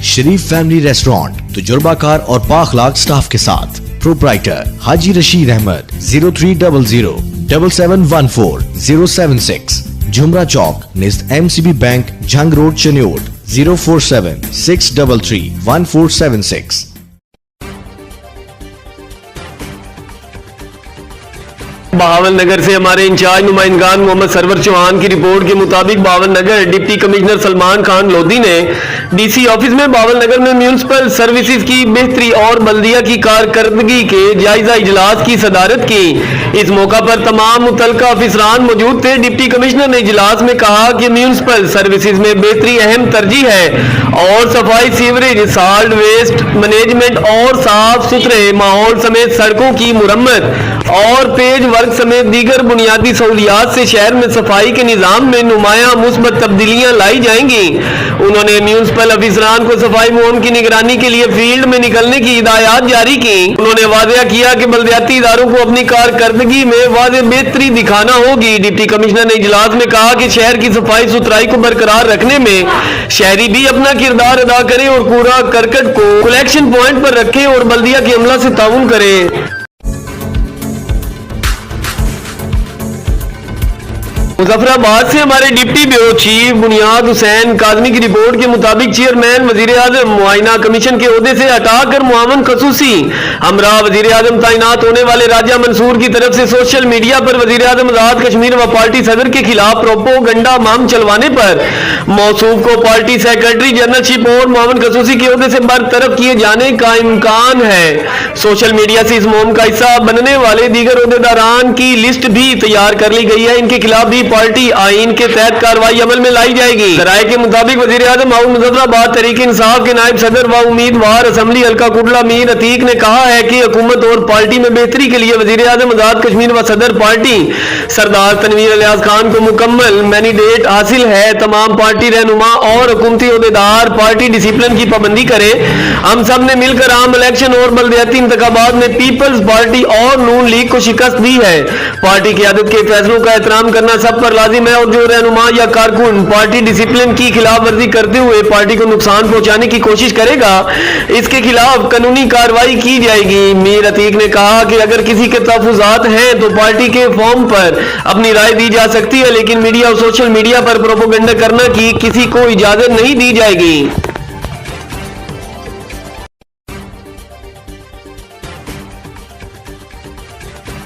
Sharif family restaurant तजुर्बाकार और पाखलाक staff के साथ। Proprietor Haji Rashid Ahmed 0300 7714 076, Jhumra Chowk निज़ MCB bank, Jhang road, Chiniot 047 633 1476। Bahawal Nagar से हमारे incharge नुमाइंदगान मोहम्मद सरवर चौहान की रिपोर्ट के मुताबिक बहावल नगर डिप्टी कमिश्नर सलमान खान लोधी ने DC ऑफिस में बहावल नगर में म्यूनिसिपल सर्विसेज की बेहतरी और बल्दिया की कारकर्दगी के जायजा इजलास की सदारत की। इस मौका पर तमाम मुतलका अफसरान मौजूद थे। डिप्टी कमिश्नर ने इजलास में कहा कि म्यूनिसिपल सर्विसेज में बेहतरी अहम तरजीह है और सफाई, सीवरेज, सॉल्ट वेस्ट मैनेजमेंट और साफ सुथरे माहौल समेत सड़कों की मुरम्मत और पेज वर्क समेत दीगर बुनियादी सहूलियात से शहर में सफाई के निज़ाम में नुमाया मुस्बत तब्दीलियां लाई जाएंगी। उन्होंने म्यूनिसिपल अफसरान को सफाई मुहिम की निगरानी के लिए फील्ड में निकलने की हिदायत जारी की। उन्होंने वादा किया कि बल्दियाती इदारों को अपनी कारकर्दगी में वाज़े बेहतरी दिखाना होगी। डिप्टी कमिश्नर ने इजलास में कहा कि शहर की सफाई सुथराई को बरकरार रखने में शहरी भी अपना किरदार अदा करें और कूड़ा करकट को कलेक्शन पॉइंट पर रखें और बल्दिया के अमला से ताउन करें। मुजफ्फराबाद से हमारे डिप्टी ब्यूरो चीफ बुनियाद हुसैन काजमी की रिपोर्ट के मुताबिक चेयरमैन वजीर आजम मुआयना कमीशन के ओहदे से हटाकर मुआवन खसूसी हमरा वजीर आजम तैनात होने वाले राजा मंसूर की तरफ से सोशल मीडिया पर वजीर आजम आजाद कश्मीर व पार्टी सदर के खिलाफ प्रोपोगंडा मुहिम चलवाने पर मौसूफ को पार्टी सेक्रेटरी जनरलशिप और मुआवन खसूसी के ओहदे से बरतरफ किए जाने का इम्कान है। सोशल मीडिया से इस मुहिम का हिस्सा बनने वाले दीगर ओहदेदारान की लिस्ट भी तैयार कर ली गई है। इनके खिलाफ भी पार्टी आइन के तहत कार्रवाई अमल में लाई जाएगी। राय के मुताबिक वजीर आजम माउद मुजफ्फराबाद तहरीक इंसाफ के नायब सदर व उम्मीदवार असेंबली हल्का कुटला मीर अतीक ने कहा है कि हुकूमत और पार्टी में बेहतरी के लिए वजीर आजम आजाद कश्मीर व सदर पार्टी सरदार तनवीर अलियास खान को मुकम्मल मैंडेट हासिल है। तमाम पार्टी रहनुमा और हुकूमती ओहदेदार पार्टी डिसिप्लिन की पाबंदी करे। हम सब ने मिलकर आम इलेक्शन और बलदियाती इंतखाबात में पीपल्स पार्टी और नून लीग को शिकस्त दी है। पार्टी क़यादत के फैसलों का एहतराम करना सब पर लाजिम है और जो रहनुमा या कारकुन पार्टी डिसिप्लिन की खिलाफ वर्जी करते हुए पार्टी को नुकसान पहुंचाने की कोशिश करेगा, इसके खिलाफ कानूनी कार्रवाई की जाएगी। मीर अतीक ने कहा कि अगर किसी के तहफुजात हैं तो पार्टी के फॉर्म पर अपनी राय दी जा सकती है, लेकिन मीडिया और सोशल मीडिया पर प्रोपेगेंडा करना की किसी को इजाजत नहीं दी जाएगी।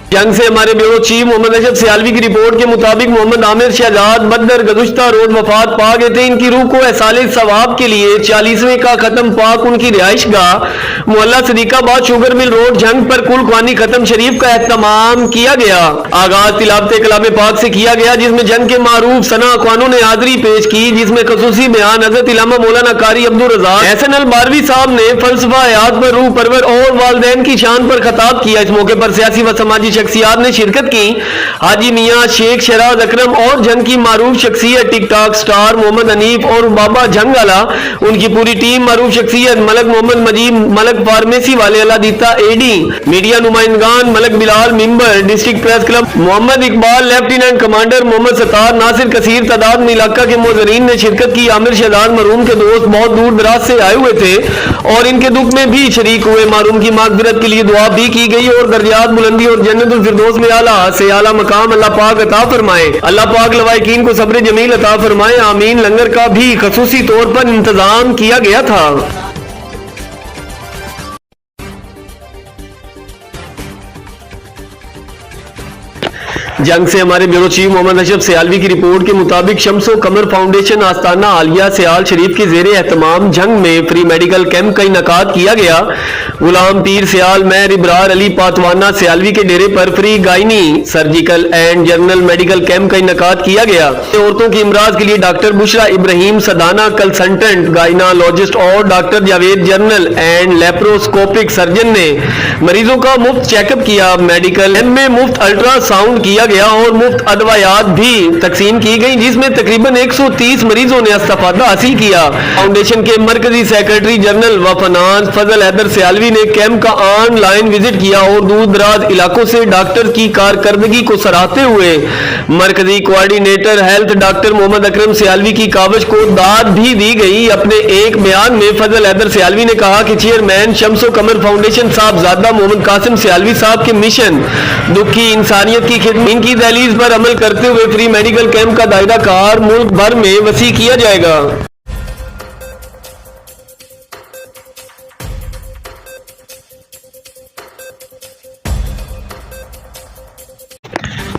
जंग से हमारे ब्यूरो चीफ मोहम्मद अशरफ सियालवी की रिपोर्ट के मुताबिक मोहम्मद आमिर शहजाद बदर गुज़श्ता रोज वफात पा गए थे। इनकी रूह को एहसाले सवाब के लिए 40वें का खत्म पाक उनकी रिहाइश गाह मोहल्ला सदीकाबाद शुगर मिल रोड जंग पर कुल ख्वानी खत्म शरीफ का एहतमाम किया गया। आगाज तिलावत कलाम पाक से किया गया, जिसमें जंग के मारूफ सना अखवानों ने हाजिरी पेश की, जिसमें खसूसी बयान हजरत इलामा मौलाना कारी अब्दुल रज़ाक हसन अल बारवी साहब ने फलसफा हयात पर रूह परवर और वालिदैन की शान पर खिताब किया। इस मौके पर सियासी व समाजी शख्सियात ने शिरकत की। हाजी मियां शेख शराज अकरम और जंग की मारूफ शख्सियत टिकटॉक स्टार मोहम्मद हनीफ और बाबा जंगाला, उनकी पूरी टीम, मारूफ शख्सियत मलक मोहम्मद मजीद, मलक फार्मेसी वाले अलादीता एडी, मीडिया नुमाइंदगान Malik Bilal member, district press club Mohammad Iqbal, lieutenant commander Mohammad Sattar, Nasir कसीर तादाद में इलाका के मोजरीन ने शिरकत की। आमिर शहजाद मरूम के दोस्त बहुत दूर दराज से आए हुए थे और इनके दुख में भी शरीक हुए। मारूम की मागफिरत के लिए दुआ भी की गई और दर्जात बुलंदी और जन्नतुल फिरदौस में आला से आला मकाम अल्लाह पाक अता फरमाए। अल्लाह पाक लवाइकीन को सब्र जमील अता फरमाए, आमीन। लंगर का भी खसूसी तौर पर इंतजाम किया गया था। जंग से हमारे ब्यूरो चीफ मोहम्मद अशरफ सियालवी की रिपोर्ट के मुताबिक शम्सो कमर फाउंडेशन आस्ताना आलिया सियाल शरीफ के जेर एहतमाम जंग में फ्री मेडिकल कैंप का इनकाद किया गया। गुलाम पीर सियाल महर इब्रार अली पातवाना सियालवी के डेरे पर free gynae surgical and general medical camp का इनकाद किया गया। औरतों की इमराज के लिए डॉक्टर बुशरा इब्राहिम सदाना कंसल्टेंट गायनालॉजिस्ट और doctor Javed general and laparoscopic surgeon ने मरीजों का मुफ्त चेकअप किया। मेडिकल कैंप में मुफ्त अल्ट्रासाउंड किया गया और मुफ्त अदवायात भी तकसीम की गई, जिसमें तकरीबन 130 मरीजों ने इस्तेफादा हासिल किया। फाउंडेशन के मरकजी सेक्रेटरी जनरल व फाइनेंस फजल हैदर सियालवी ने कैंप का ऑनलाइन विजिट किया और दूर दराज इलाकों से डॉक्टर की कारकर्दगी को सराहते हुए मरकजी coordinator health doctor Mohammad Akram Sialvi की कावश को दाद भी दी गई। अपने एक बयान में फजल हैदर सियालवी ने कहा कि चेयरमैन शम्सो कमर फाउंडेशन साहबजादा मोहम्मद कासिम सियालवी साहब के मिशन दुखी इंसानियत की खिदमत की दहलीज पर अमल करते हुए फ्री मेडिकल कैंप का दायरा कार मुल्क भर में वसी किया जाएगा।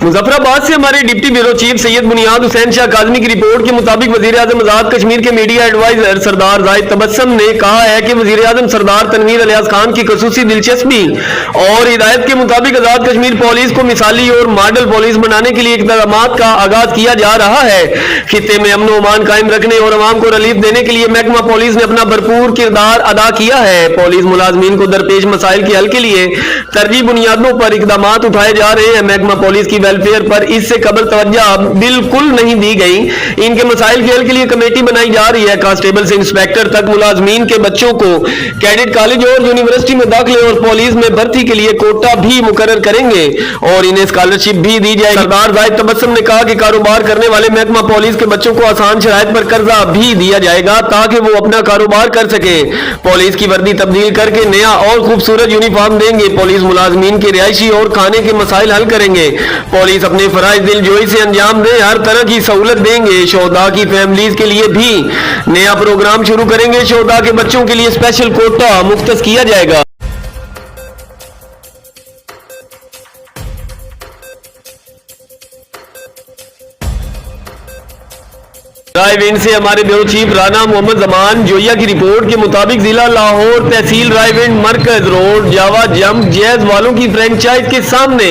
मुजफ्फराबाद से हमारे डिप्टी ब्यूरो चीफ सैयद बुनियाद हुसैन शाह काज़मी की रिपोर्ट के मुताबिक वजीर आजम आजाद कश्मीर के मीडिया एडवाइजर सरदार जाहिद तबस्सुम ने कहा है कि वजीर आजम सरदार तनवीर अलियास खान की खसूसी दिलचस्पी और हिदायत के मुताबिक आजाद कश्मीर पुलिस को मिसाली और मॉडल पुलिस बनाने के लिए इक़दाम का आगाज किया जा रहा है। खित्ते में अमन अमान कायम रखने और अवाम को रिलीफ देने के लिए महकमा पुलिस ने अपना भरपूर किरदार अदा किया है। पुलिस मुलाजमीन को दरपेश मसाइल के हल के लिए तरजीह बुनियादों पर इक़दाम उठाए जा रहे हैं। महकमा पुलिस की वेलफेयर पर इससे कबल तवज्जो बिल्कुल नहीं दी गई। इनके मसाइल के हल के लिए कमेटी बनाई जा रही है। कांस्टेबल से इंस्पेक्टर तक मुलाजमीन के बच्चों को कैडेट कॉलेज और यूनिवर्सिटी में दाखिले और पुलिस में भर्ती के लिए कोटा भी मुकर्रर करेंगे और इन्हें स्कॉलरशिप भी दी जाएगी। सरदार जाहिद तबस्सुम ने कहा कि कारोबार करने वाले महकमा पुलिस के बच्चों को आसान शराइत पर कर्जा भी दिया जाएगा ताकि वो अपना कारोबार कर सके। पुलिस की वर्दी तब्दील करके नया और खूबसूरत यूनिफॉर्म देंगे। पुलिस मुलाजमीन के रिहायशी और खाने के मसाइल हल करेंगे। पुलिस अपने फराइज दिलजोई से अंजाम दे, हर तरह की सहूलत देंगे। शोहदा की फैमिलीज के लिए भी नया प्रोग्राम शुरू करेंगे। शोहदा के बच्चों के लिए स्पेशल कोटा मुख्तस किया जाएगा। रायविंड से हमारे ब्यूरो चीफ राना मोहम्मद जमान जोया की रिपोर्ट के मुताबिक जिला लाहौर तहसील रायविंड मरकज रोड जावा जंप जैज वालों की फ्रेंचाइज के सामने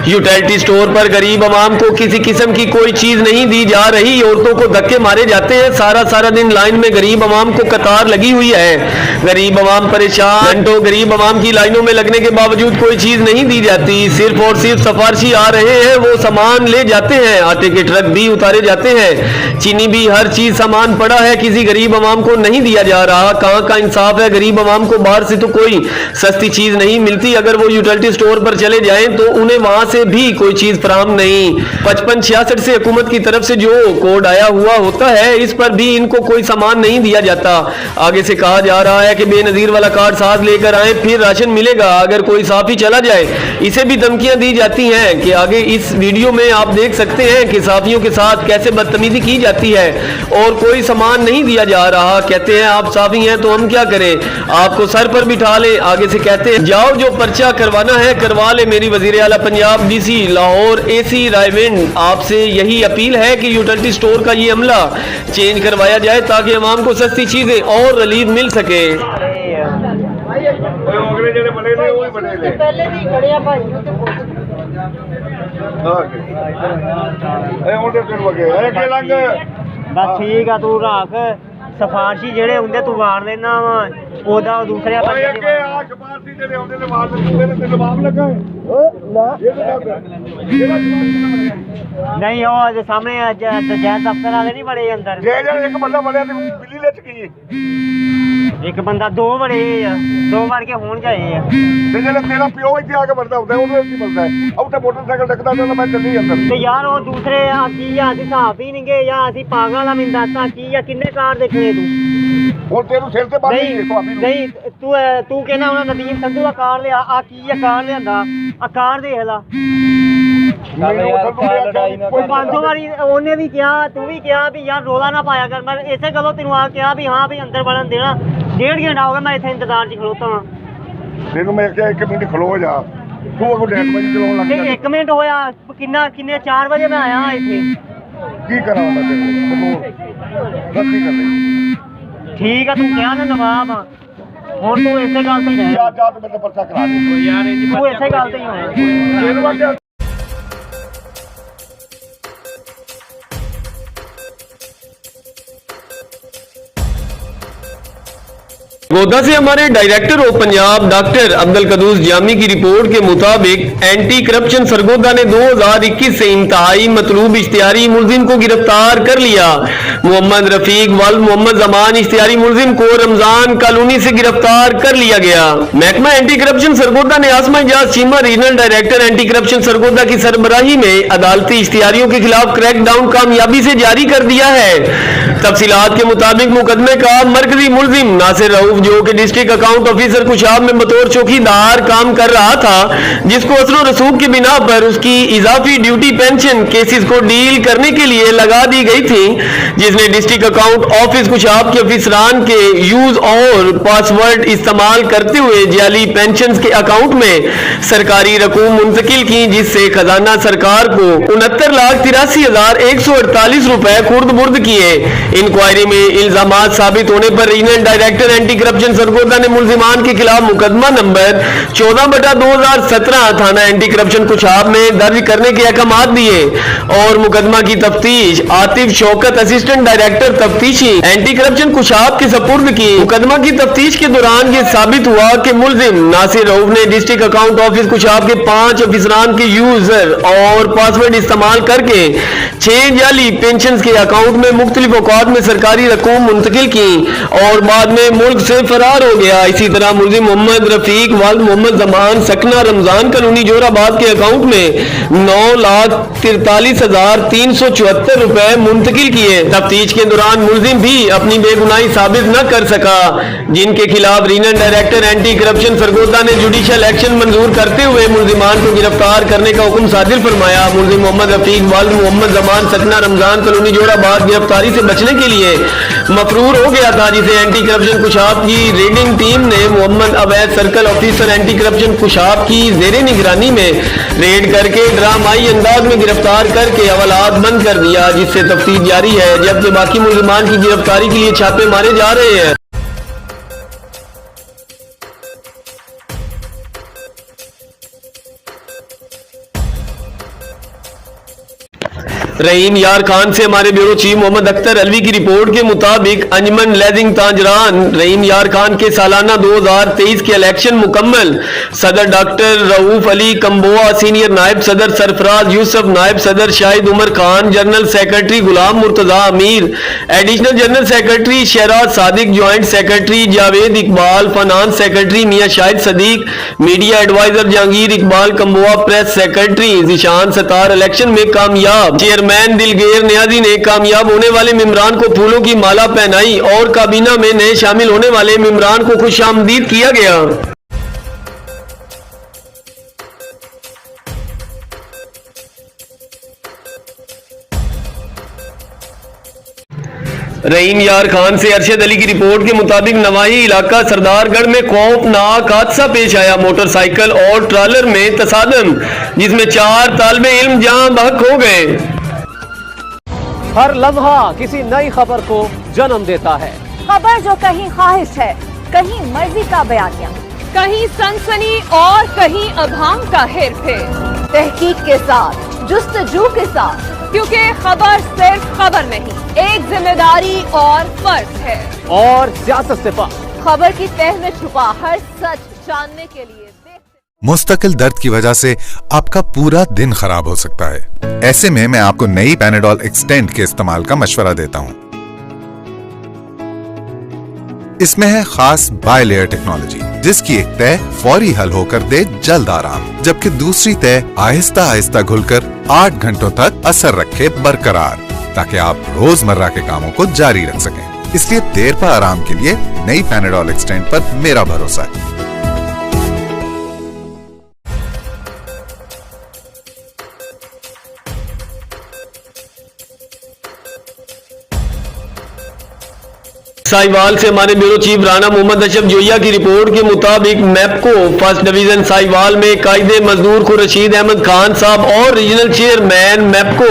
यूटिलिटी स्टोर पर गरीब आवाम को किसी किस्म की कोई चीज नहीं दी जा रही। औरतों को धक्के मारे जाते हैं। सारा दिन लाइन में गरीब आवाम को कतार लगी हुई है। गरीब आवाम परेशान। घंटों गरीब आवाम की लाइनों में लगने के बावजूद कोई चीज नहीं दी जाती। सिर्फ और सिर्फ सिफारशी आ रहे हैं, वो सामान ले जाते हैं। आटे के ट्रक भी उतारे जाते हैं, चीनी भी, हर चीज सामान पड़ा है। किसी गरीब आवाम को नहीं दिया जा रहा। कहां का इंसाफ है? गरीब आवाम को बाहर से तो कोई सस्ती चीज नहीं मिलती। अगर वो यूटिलिटी स्टोर पर चले जाएं तो उन्हें वहां से भी कोई चीज फराहम नहीं। 55-66 से हुकूमत की तरफ से जो कोड आया हुआ होता है, इस पर भी इनको कोई सामान नहीं दिया जाता। आगे से कहा जा रहा है कि बेनजीर वाला कार्ड साथ लेकर आए, फिर राशन मिलेगा। अगर कोई साफी चला जाए, इसे भी धमकियां दी जाती हैं कि आगे इस वीडियो में आप देख सकते हैं कि साफियों के साथ कैसे बदतमीजी की जाती है और कोई सामान नहीं दिया जा रहा। कहते हैं आप साफी हैं तो हम क्या करें, आपको सर पर बिठा ले। आगे से कहते हैं जाओ, जो पर्चा करवाना है करवा ले। मेरी वजीर आला पंजाब डीसी लाहौर एसी रायविंड आपसे यही अपील है कि यूटिलिटी स्टोर का ये अमला चेंज करवाया जाए ताकि अवाम को सस्ती चीजें और रिलीफ मिल सके। बस ठीक है, तू रख सिफारशी जेड़े होंगे तू वार देना वा ओदा दूसरे नहीं हो सामने जैज दफ्तर वाले नहीं बड़े अंदर एक बंदा बड़े बिल्ली ले चुकी एक बंदा दो बड़े दो बार के होने चाहिए तेरा प्यो इतने आके बढ़ता होता है उन्हें बढ़ता है अब तो मोटरसाइकिल रखता था मैं चली अंदर तो यार वो दूसरे की या असि साफ ही नहीं गए या असि पागल आ मिंदा ता की या किन्ने कार देखने तू और तेरू सिर ते बात नहीं तू कहना उन्हें नदीम संधू का कार ले आ की या कार ले आंदा आ कार देख ला 500 बारी उन्हें भी क्या तू भी क्या भी यार रोला ना पाया कर। मैं इसे गलो तेन आ क्या भी हाँ भी अंदर बढ़न देना 1.5 घंटा हो गया मैं इतने इंतजार च खलोता हाँ तेन मैं क्या 1 मिनट खलो जा तू अगो 1:30 बजे चलाउण लग गया 1 मिनट होया किन्ने 4 बजे मैं आया इथे की करा ठीक है तू क्या ना नवाब और तू इसे गल ते ही जा तू मेरे पर्चा करा दे यार तू इसे गल ते ही है। गोदा से हमारे director of Punjab doctor Abdul Quddus Jami की रिपोर्ट के मुताबिक एंटी करप्शन सरगोदा ने 2021 से इंतहाई मतलूब इश्तिहारी मुलजिम को गिरफ्तार कर लिया। मोहम्मद रफीक वल मोहम्मद जमान इश्तिहारी मुलजिम को रमजान कॉलोनी से गिरफ्तार कर लिया गया। महकमा एंटी करप्शन सरगोदा ने Asma Ijaz Cheema regional director anti corruption Sargodha की सरबराही में अदालती इश्तिहारियों के खिलाफ क्रैकडाउन कामयाबी से जारी कर दिया है। तफसीलात के मुताबिक मुकदमे का मरकजी मुलजिम नासिर रऊफ जो कि डिस्ट्रिक्ट अकाउंट ऑफिसर कुशाब में बतौर चौकीदार काम कर रहा था, जिसको असलो रसूख की बिना पर उसकी इजाफी ड्यूटी पेंशन केसेस को डील करने के लिए लगा दी गई थी, जिसने डिस्ट्रिक्ट अकाउंट ऑफिस कुशाब के ऑफिसरान के यूज और पासवर्ड इस्तेमाल करते हुए जाली पेंशन के अकाउंट में सरकारी रकूम मुंतकिल की, जिससे खजाना सरकार को 69,83,148 रुपए खुर्द बुर्द किए। इंक्वायरी में इल्जामात साबित होने पर regional director anti corruption Sargodha ने मुलजिमान के खिलाफ मुकदमा नंबर 14/2017 थाना एंटी करप्शन कुशाब में दर्ज करने के अहकामात दिए और मुकदमा की तफ्तीश आतिफ शौकत असिस्टेंट डायरेक्टर तफ्तीशी एंटी करप्शन कुशाब के सपुर्द की। मुकदमा की तफ्तीश के दौरान यह साबित हुआ कि मुलजिम नासिर रऊफ ने डिस्ट्रिक्ट अकाउंट ऑफिस कुशाब के 5 ऑफिसरान के यूजर और पासवर्ड इस्तेमाल करके 6 जाली पेंशन के अकाउंट में मुख्तलिफ औकात में सरकारी रकूम मुंतकिल की और बाद में मुल्क से फरार हो गया। इसी तरह मुलजिम मोहम्मद रफीक वाल मोहम्मद जमान सकना रमजान कॉलोनी जोराबाद के अकाउंट में 9,43,374 रुपए मुंतकिल किए। तफ्तीश के दौरान मुलजिम भी अपनी बेगुनाही साबित न कर सका, जिनके खिलाफ regional director anti corruption Sargodha ने जुडिशियल एक्शन मंजूर करते हुए मुलजिमान को गिरफ्तार करने का हुक्म सादिर फरमाया। मुलजिम मोहम्मद रफीक वाल मोहम्मद जमान सकना रमजान कॉलोनी जोराबाद गिरफ्तारी से बचने के लिए मफरूर हो गया था, जिसे एंटी करप्शन कुशाब की रेडिंग टीम ने मोहम्मद अवैध circle officer anti corruption Khushab की जेरे निगरानी में रेड करके ड्रामाई अंदाज में गिरफ्तार करके हवालात बंद कर दिया, जिससे तफ्तीश जारी है, जबकि बाकी मुल्जिमान की गिरफ्तारी के लिए छापे मारे जा रहे हैं। रहीम यार खान से हमारे ब्यूरो चीफ मोहम्मद अख्तर अलवी की रिपोर्ट के मुताबिक अंजमन लेजिंग तांजरान रहीम यार खान के सालाना 2023 के इलेक्शन मुकम्मल। सदर डॉक्टर रऊफ अली कंबोआ, सीनियर नायब सदर सरफराज यूसुफ, नायब सदर Shahid Umar Khan, general secretary Ghulam Murtaza Amir, additional general secretary Shahraz Sadiq, joint secretary Javed Iqbal, finance secretary Mian Shahid Siddique, media advisor Jahangir Iqbal Kamboh, press secretary Zeeshan Sattar election में कामयाब। चेयरमैन दिलगेर नियाजी ने कामयाब होने वाले मेंबरान को फूलों की माला पहनाई और काबीना में नए शामिल होने वाले मेंबरान को खुशामदीद किया गया। रहीम यार खान से अरशद अली की रिपोर्ट के मुताबिक नवाही इलाका सरदारगढ़ में खौफनाक हादसा पेश आया। मोटरसाइकिल और ट्रॉलर में तसादम, जिसमें 4 तालिबे इल्म जान बहक हो गए। हर लम्हा किसी नई खबर को जन्म देता है। खबर जो कहीं ख्वाहिश है, कहीं मर्जी का बयानिया, कहीं सनसनी और कहीं अभाम का हेरफेर, तहकीक के साथ, जुस्तजू के साथ, क्योंकि खबर सिर्फ खबर नहीं, एक जिम्मेदारी और फर्ज है। और सियासत से पार खबर की तह में छुपा हर सच जानने के लिए मुस्तकिल दर्द की वजह से आपका पूरा दिन खराब हो सकता है। ऐसे में मैं आपको नई पैनाडोल एक्सटेंड के इस्तेमाल का मशवरा देता हूं। इसमें है खास बाय लेयर टेक्नोलॉजी, जिसकी एक तह फौरी हल होकर दे जल्द आराम, जबकि दूसरी तह आहिस्ता आहिस्ता घुलकर 8 घंटों तक असर रखे बरकरार, ताकि आप रोजमर्रा के कामों को जारी रख सकें। इसलिए देर पर आराम के लिए नई पैनाडोल एक्सटेंड पर मेरा भरोसा है। साहिवाल से हमारे ब्यूरो चीफ राणा मोहम्मद अशरफ जोया की रिपोर्ट के मुताबिक मैपको फर्स्ट डिवीजन साहिवाल में कायदे मजदूर को रशीद अहमद खान साहब और रीजनल चेयरमैन मैपको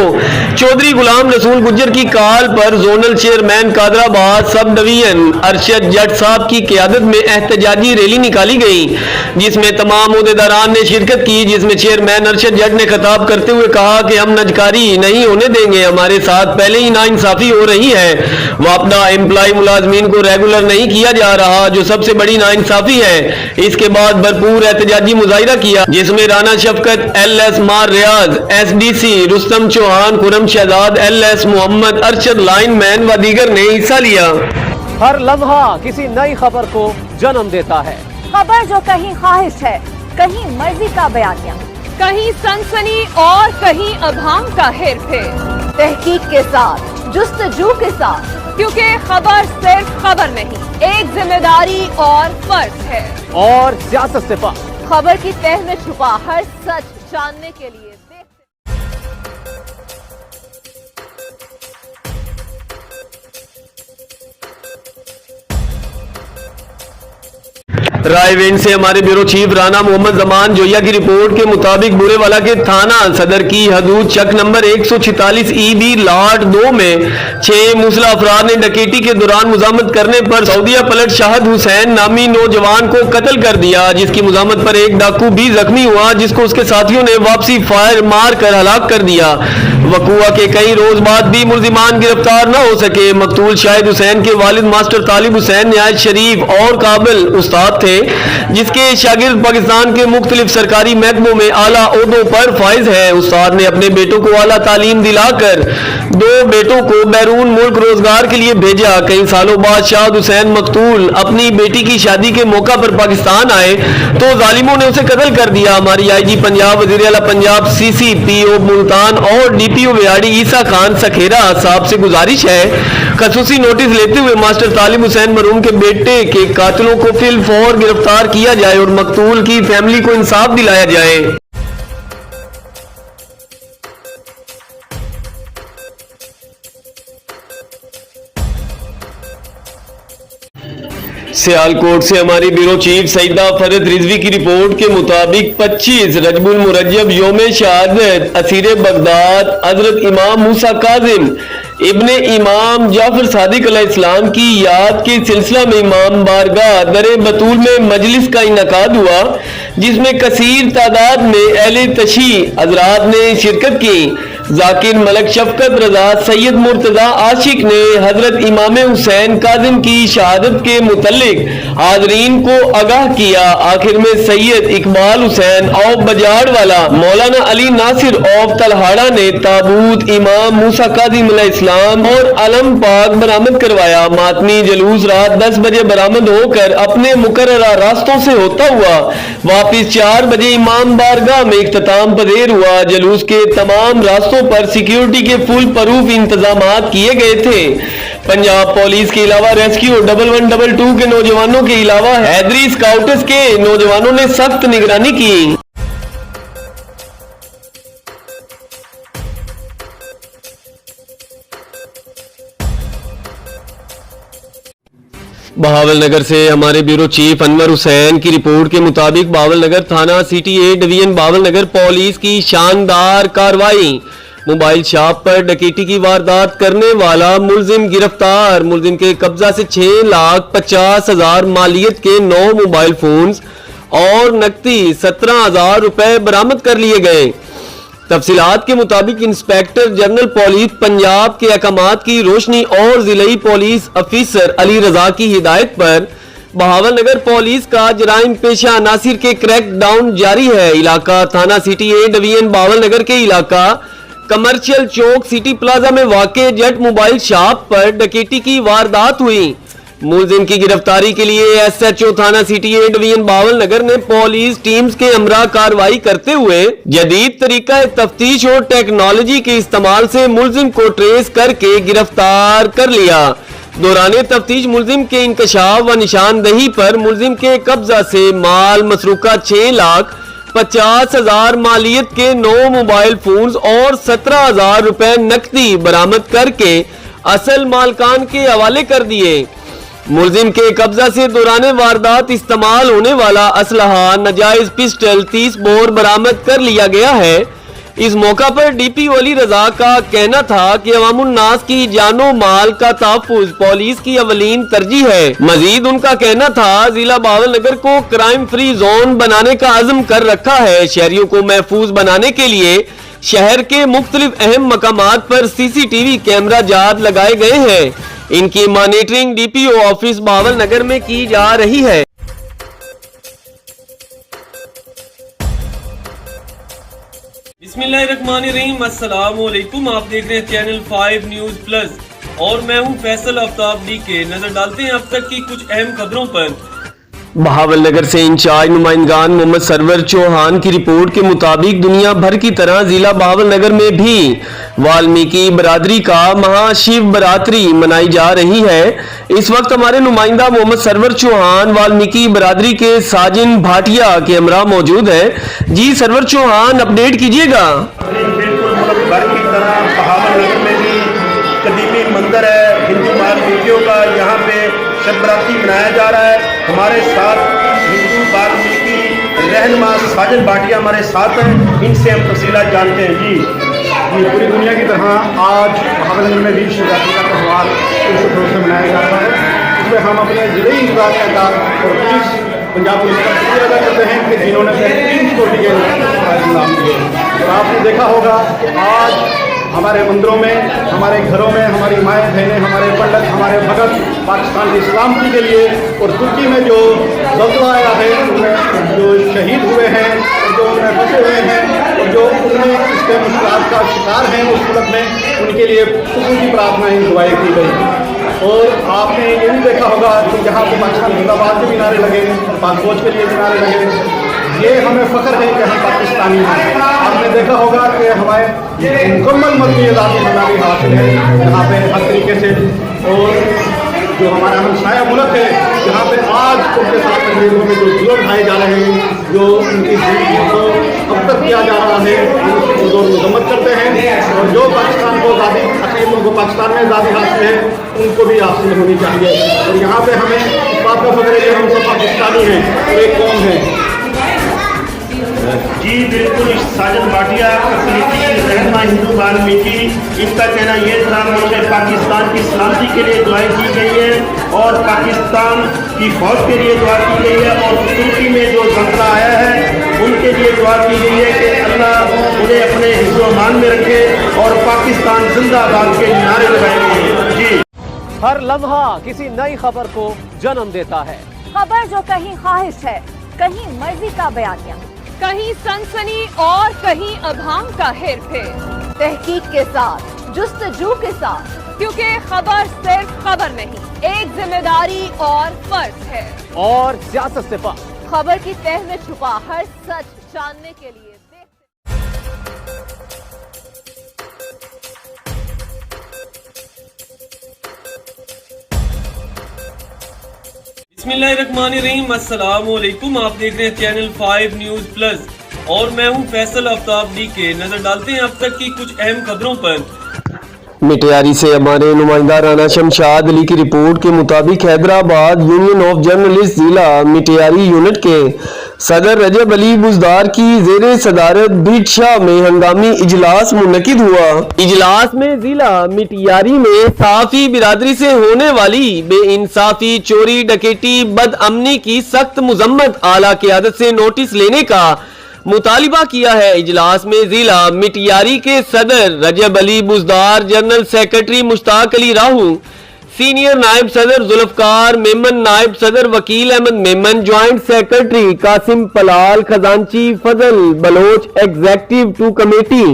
चौधरी गुलाम रसूल गुज्जर की कॉल पर zonal chairman Kadrabad sub division Arshad जट साहब की क़यादत में एहतजाजी रैली निकाली गई, जिसमें तमाम ओहदेदारान ने शिरकत की। जिसमें चेयरमैन अरशद जट ने खिताब करते हुए कहा कि हम नजकारी नहीं होने देंगे, हमारे साथ पहले ही नाइंसाफी हो रही है। वापदा एम्प्लॉय मुलाजमीन को रेगुलर नहीं किया जा रहा, जो सबसे बड़ी नाइंसाफी है। इसके बाद भरपूर एहतजाजी मुजाहिरा किया, जिसमें राना शफकत, LS मार Riaz, SDC Rustam Chauhan, Khurram Shahzad, LS Mohammad, Arshad lineman व दीगर ने हिस्सा लिया। हर लम्हा किसी नई खबर को जन्म देता है। खबर जो कहीं ख्वाहिश है, कहीं मर्जी का बयानिया, कहीं सनसनी और कहीं अभाम का हेरफेर, तहकीक के साथ, जुस्तजू के साथ, क्योंकि खबर सिर्फ खबर नहीं, एक जिम्मेदारी और फर्ज है। और सियासत से पार खबर की तह में छुपा हर सच जानने के लिए रायविंड से हमारे ब्यूरो चीफ राना मोहम्मद जमान जोया की रिपोर्ट के मुताबिक बुरेवाला के थाना सदर की हदूद चक नंबर 146 EB लॉट 2 में 6 मुसला अफराद ने डकैती के दौरान मुजामत करने पर सऊदिया पलट शाहिद हुसैन नामी नौजवान को कत्ल कर दिया, जिसकी मुजामत पर एक डाकू भी जख्मी हुआ, जिसको उसके साथियों ने वापसी फायर मार कर हलाक कर दिया। वकुआ के कई रोज बाद भी मुलजिमान गिरफ्तार न हो सके। मकतूल शाहिद हुसैन के वालिद मास्टर तालिब हुसैन नहायत शरीफ और काबिल उस्ताद थे, जिसके शागिर्द पाकिस्तान के मुख्तलिफ सरकारी महकमों में आला ओहदों पर फाइज है। उस्ताद ने अपने बेटों को आला तालीम दिलाकर 2 बेटों को बैरून मुल्क रोजगार के लिए भेजा। कई सालों बाद शाहिद हुसैन मकतूल अपनी बेटी की शादी के मौका पर पाकिस्तान आए तो जालिमों ने उसे कत्ल कर दिया। हमारी IG पंजाब, वज़ीर आला पंजाब, CCPO मुल्तान और DPO विहाड़ी ईसा खान सखेरा साहब से गुजारिश है, खसूसी नोटिस लेते हुए मास्टर तालिब हुसैन मरूम के बेटे के कातिलों को फिल फौर गिरफ्तार किया जाए और मकतूल की फैमिली को इंसाफ दिलाया जाए। सियालकोट से हमारी ब्यूरो चीफ सईदा फरद रिजवी की रिपोर्ट के मुताबिक 25 रजबुल मुरज्जब योम शहादत असीर बगदाद हजरत इमाम मूसा काजिम इब्ने इमाम जाफर सादिक अलैहिस्सलाम की याद के सिलसिला में इमाम बारगाह दरे बतूल में मजलिस का इनकाद हुआ, जिसमें कसीर तादाद में अहले तशी हजरात ने शिरकत की। जाकिर मलक शफकत रजा सैयद मुर्तजा आशिक ने हजरत इमाम हुसैन काजिम की शहादत के मुतल्लिक हाजरीन को आगाह किया। आखिर में सैयद इकबाल हुसैन ऑफ बजाड़ वाला मौलाना अली नासिर ऑफ तलहाड़ा ने ताबूत इमाम मूसा काजिम अलैहिस्सलाम और अलम पाक बरामद करवाया। मातमी जलूस रात 10 बजे बरामद होकर अपने मुकर्ररा रास्तों से होता हुआ वापिस 4 बजे इमाम बारगाह में इख्तिताम पजेर हुआ। जलूस के तमाम रास्तों पर सिक्योरिटी के फुल प्रूफ इंतजामात किए गए थे। पंजाब पुलिस के अलावा रेस्क्यू 1112 के नौजवानों के अलावा हैदरी स्काउट्स के नौजवानों ने सख्त निगरानी की। बहावलनगर से हमारे ब्यूरो चीफ अनवर हुसैन की रिपोर्ट के मुताबिक बहावलनगर थाना city A division Bahawalnagar police की शानदार कार्रवाई। मोबाइल शॉप पर डकैती की वारदात करने वाला मुलजिम गिरफ्तार। मुलजिम के कब्जा से 6,50,000 मालियत के 9 मोबाइल फोन्स और नकदी 17,000 रुपए बरामद कर लिए गए। तफसीलात के मुताबिक इंस्पेक्टर जनरल पुलिस पंजाब के अहकामात की रोशनी और जिले पुलिस अफीसर अली रजा की हिदायत पर बहावलनगर पुलिस का जराइम पेशा अनासिर के क्रैक डाउन जारी है। इलाका थाना सिटी ए डिवीजन बहावलनगर के इलाका कमर्शियल चौक सिटी प्लाजा में वाक़े जेट मोबाइल शॉप पर डकैती की वारदात हुई। मुलजिम की गिरफ्तारी के लिए एसएचओ थाना सिटी ए डिवीजन बहावलनगर ने पुलिस टीम्स के हमरा कार्रवाई करते हुए जदीद तरीका तफ्तीश और टेक्नोलॉजी के इस्तेमाल से मुलजिम को ट्रेस करके गिरफ्तार कर लिया। दौरान तफ्तीश मुलजिम के इंकशाफ व निशानदही पर मुलजिम के कब्जा से माल मसरूका 6,50,000 मालियत के 9 मोबाइल फोन्स और 17,000 रुपए नकदी बरामद करके असल मालकान के हवाले कर दिए। मुलजिम के कब्जा से दौरान वारदात इस्तेमाल होने वाला असलहा नजायज पिस्टल 30 बोर बरामद कर लिया गया है। इस मौका पर डीपी अली रजा का कहना था कि अवामुन्नास की जानो माल का तहफ्फुज पुलिस की अवलीन तरजीह है। मजीद उनका कहना था जिला बहावलनगर को क्राइम फ्री जोन बनाने का अज़्म कर रखा है। शहरियों को महफूज बनाने के लिए शहर के मुख्तलिफ अहम मकामात पर सीसीटीवी कैमरा जात लगाए गए हैं। इनकी मॉनिटरिंग डीपीओ ऑफिस बहावलनगर में की जा रही है। बिस्मिल्लाहिर्रहमानिर्रहीम, अस्सलाम वालेकुम। आप देख रहे हैं चैनल 5 न्यूज प्लस और मैं हूं फैसल आफ्ताब के। नजर डालते हैं अब तक की कुछ अहम खबरों पर। बहावलनगर से इंचार्ज नुमाइंदगान मोहम्मद सरवर चौहान की रिपोर्ट के मुताबिक दुनिया भर की तरह जिला बहावलनगर में भी वाल्मीकि बरादरी का महाशिव बरातरी मनाई जा रही है। इस वक्त हमारे नुमाइंदा मोहम्मद सरवर चौहान वाल्मीकि बरादरी के साजिन भाटिया के हमरा मौजूद है। जी सरवर चौहान, अपडेट कीजिएगा। भर की तरह बहावलनगर में भी कदीमी मंदिर है हिंदू वाल्मीकियों का, यहाँ पे शब बराती मनाया जा रहा है। हमारे साथ हिंदू वाल्मीकि रहनुमा साजिन भाटिया हमारे साथ हैं, इनसे हम तफसीलात जानते हैं। जी पूरी दुनिया की तरह आज बहावलनगर में भी शिवरात्रि का त्यौहार जोर से मनाया जाता है। इसमें हम अपने ज़िले इंतजामिया और पुलिस पंजाब पुलिस का शुक्रिया अदा करते हैं कि जिन्होंने बेहतरीन सिक्योरिटी के इंतजाम किए। और आपने देखा होगा कि आज हमारे मंदिरों में, हमारे घरों में हमारी माएँ बहनें, हमारे पंडित, हमारे भगत पाकिस्तान की सलामती के लिए और तुर्की में जो ज़ल्ज़ला आया है उनमें जो शहीद हुए हैं और जो उनमें फंसे हुए हैं और जो उनमें इसके मुश्किलात का शिकार हैं उस मुल्क में, उनके लिए सुकून की प्रार्थनाएँ दुआएँ की गई। और आपने ये भी देखा होगा कि यहाँ पर पाकिस्तान जिंदाबाद के भी नारे लगे, पाक फौज के लिए भी नारे लगे। ये हमें फ़ख्र है कि हम पाकिस्तानी हैं। आपने देखा होगा कि हमारे मुकम्मल मजहबी आज़ादी हमारी हासिल है यहाँ पे हर तरीके से। और जो हमारा हमसाया मुल्क है जहाँ पे आज उनके साथ अंग्रेज़ों में जो जुल्म ढाए जा रहे हैं, जो उनकी ज़िंदगी को अब तक किया जा रहा है, उसको जोर मजम्मत करते हैं। और जो पाकिस्तान को आज़ादी, अकील उनको पाकिस्तान में आज़ादी हासिल है, उनको भी हासिल होनी चाहिए। और यहाँ पे हमें आपका फख्र है कि हम सब पाकिस्तानी हैं, एक कौम है। जी बिल्कुल, साजन भाटिया तकलीफी रहनुमा हिंदू वाल्मीकि, इनका कहना ये था कि पाकिस्तान की सलामती के लिए दुआएं की गई है और पाकिस्तान की फौज के लिए दुआ की गई है और तुर्की में जो जंगला आया है उनके लिए दुआ की गई है कि अल्लाह उन्हें अपने हिफ्ज़-ओ-अमान में रखे और पाकिस्तान जिंदाबाद के नारे लगाएंगे। जी, हर लम्हा किसी नई खबर को जन्म देता है। खबर जो कहीं ख्वाहिश है, कहीं मर्जी का बयानिया, कहीं सनसनी और कहीं अभाम का हेरफेर, तहकीक के साथ, जुस्तजू के साथ, क्योंकि खबर सिर्फ खबर नहीं, एक जिम्मेदारी और फर्ज है। और सियासत से पार खबर की तह में छुपा हर सच जानने के लिए बिस्मिल्लाहिर्रहमानिर्रहीम, अस्सलाम वालेकुम। आप देख रहे हैं चैनल 5 न्यूज प्लस और मैं हूं फैसल आफ्ताब डीके। नजर डालते हैं अब तक की कुछ अहम खबरों पर। मिटियारी से हमारे नुमाइंदा राना शमशाद अली की रिपोर्ट के मुताबिक हैदराबाद यूनियन ऑफ जर्नलिस्ट जिला मिटियारी यूनिट के सदर रजब अली बुजदार की जेर सदारत भिटशाह में हंगामी इजलास मुनकिद हुआ। इजलास में जिला मिटियारी में साफी बिरादरी से होने वाली बेइंसाफी, चोरी, डकैती, बदअमनी की सख्त मुजम्मत आला क़यादत से नोटिस लेने का मुतालिबा किया है। इजलास में जिला मिटियारी के सदर Rajab Ali Buzdar, general secretary Mushtaq Ali Rahu, senior नायब सदर जुल्फकार मेमन, नायब सदर वकील अहमद मेमन, ज्वाइंट सेक्रेटरी कासिम पलाल, खजांची फजल बलोच, एग्जेक्टिव 2 कमेटी